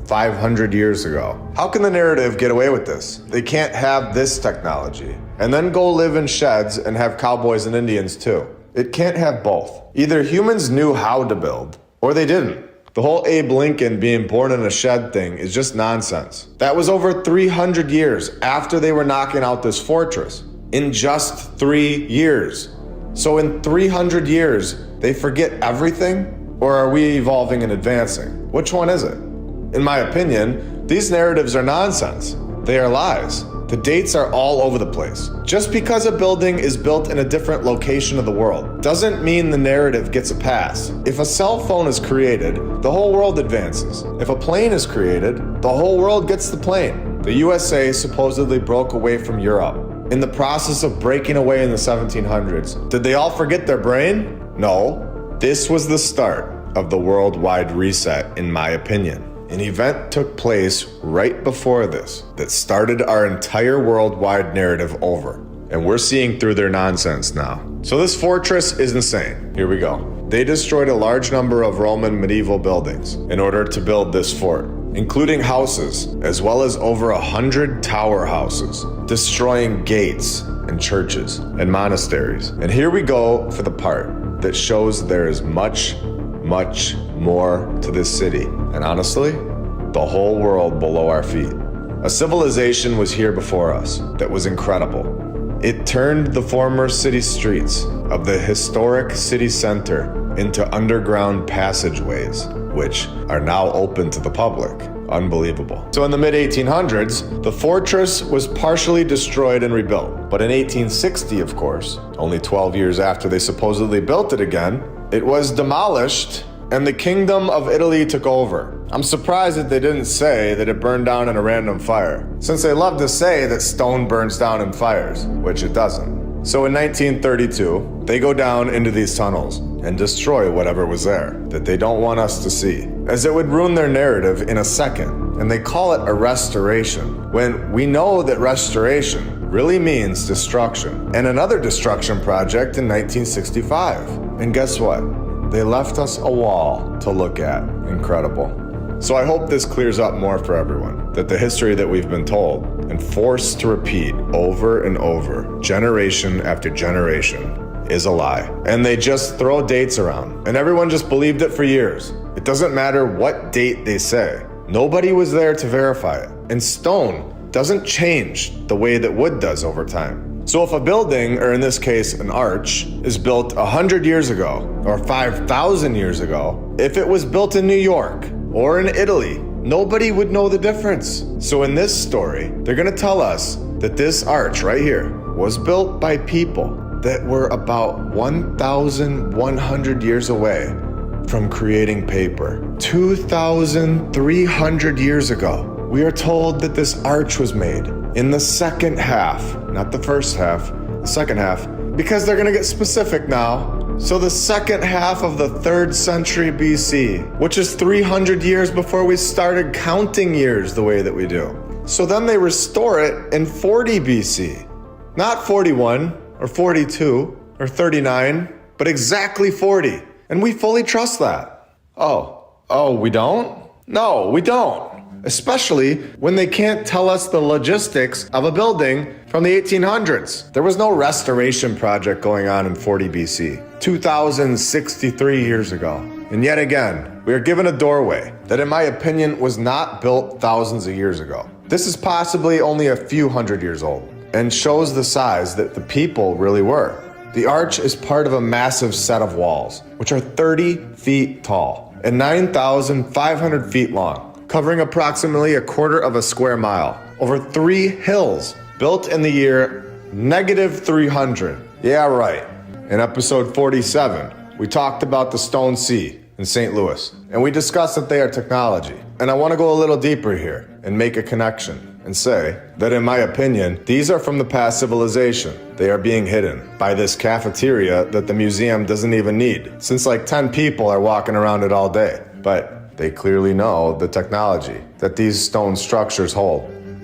500 years ago. How can the narrative get away with this? They can't have this technology and then go live in sheds and have cowboys and Indians too. It can't have both. Either humans knew how to build or they didn't. The whole Abe Lincoln being born in a shed thing is just nonsense. That was over 300 years after they were knocking out this fortress. In just 3 years. So in 300 years, they forget everything? Or are we evolving and advancing? Which one is it? In my opinion, these narratives are nonsense. They are lies. The dates are all over the place. Just because a building is built in a different location of the world doesn't mean the narrative gets a pass. If a cell phone is created, the whole world advances. If a plane is created, the whole world gets the plane. The USA supposedly broke away from Europe. In the process of breaking away in the 1700s, did they all forget their brain? No. This was the start of the worldwide reset, in my opinion. An event took place right before this that started our entire worldwide narrative over. And we're seeing through their nonsense now. So this fortress is insane. Here we go. They destroyed a large number of Roman medieval buildings in order to build this fort, including houses, as well as over 100 tower houses, destroying gates and churches and monasteries. And here we go for the part that shows there is much more to this city. And honestly, the whole world below our feet. A civilization was here before us that was incredible. It turned the former city streets of the historic city center into underground passageways, which are now open to the public. Unbelievable. So in the mid-1800s, the fortress was partially destroyed and rebuilt. But in 1860, of course, only 12 years after they supposedly built it again, it was demolished and the Kingdom of Italy took over. I'm surprised that they didn't say that it burned down in a random fire, since they love to say that stone burns down in fires, which it doesn't. So in 1932, they go down into these tunnels and destroy whatever was there that they don't want us to see, as it would ruin their narrative in a second. And they call it a restoration, when we know that restoration really means destruction. And another destruction project in 1965. And guess what? They left us a wall to look at. Incredible. So I hope this clears up more for everyone, that the history that we've been told and forced to repeat over and over, generation after generation, is a lie. And they just throw dates around, and everyone just believed it for years. It doesn't matter what date they say. Nobody was there to verify it. And stone doesn't change the way that wood does over time. So if a building, or in this case an arch, is built 100 years ago or 5,000 years ago, if it was built in New York or in Italy, nobody would know the difference. So in this story, they're gonna tell us that this arch right here was built by people that were about 1,100 years away from creating paper. 2,300 years ago. We are told that this arch was made in the second half, not the first half, the second half, because they're gonna get specific now. So the second half of the 3rd century BC, which is 300 years before we started counting years the way that we do. So then they restore it in 40 BC, not 41 or 42 or 39, but exactly 40. And we fully trust that. Oh, we don't? No, we don't. Especially when they can't tell us the logistics of a building from the 1800s. There was no restoration project going on in 40 BC, 2,063 years ago. And yet again, we are given a doorway that in my opinion was not built thousands of years ago. This is possibly only a few hundred years old and shows the size that the people really were. The arch is part of a massive set of walls, which are 30 feet tall and 9,500 feet long, covering approximately a quarter of a square mile, over 3 hills, built in the year -300. Yeah, right. In episode 47, we talked about the Stone Sea in St. Louis, and we discussed that they are technology. And I want to go a little deeper here and make a connection and say that in my opinion, these are from the past civilization. They are being hidden by this cafeteria that the museum doesn't even need, since like 10 people are walking around it all day. But they clearly know the technology that these stone structures hold.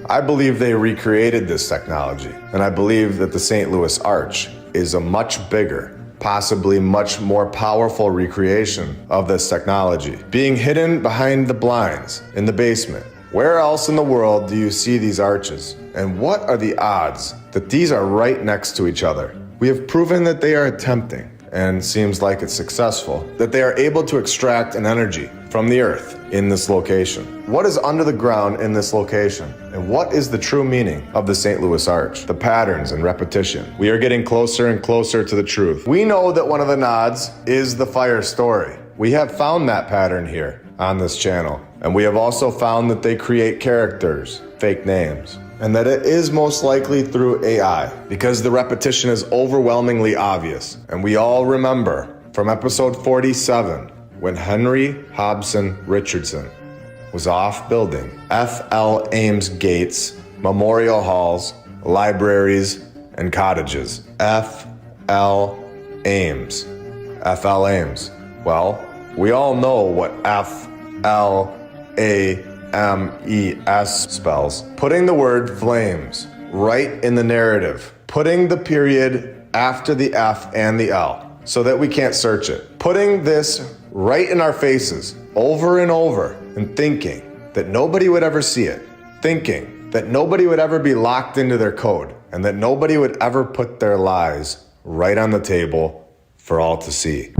I believe they recreated this technology, and I believe that the St. Louis Arch is a much bigger, possibly much more powerful recreation of this technology, being hidden behind the blinds in the basement. Where else in the world do you see these arches? And what are the odds that these are right next to each other? We have proven that they are attempting, and seems like it's successful, that they are able to extract an energy from the earth in this location. What is under the ground in this location? And what is the true meaning of the St. Louis Arch? The patterns and repetition. We are getting closer and closer to the truth. We know that one of the nods is the fire story. We have found that pattern here on this channel. And we have also found that they create characters, fake names. and that it is most likely through AI, because the repetition is overwhelmingly obvious. And we all remember from episode 47, when Henry Hobson Richardson was off building F.L. Ames gates, memorial halls, libraries, and cottages. F.L. Ames. F.L. Ames. Well, we all know what F.L.A.M.E.S. spells. Putting the word flames right in the narrative. Putting the period after the F and the L so that we can't search it. Putting this right in our faces over and over and thinking that nobody would ever see it. Thinking that nobody would ever be locked into their code and that nobody would ever put their lies right on the table for all to see.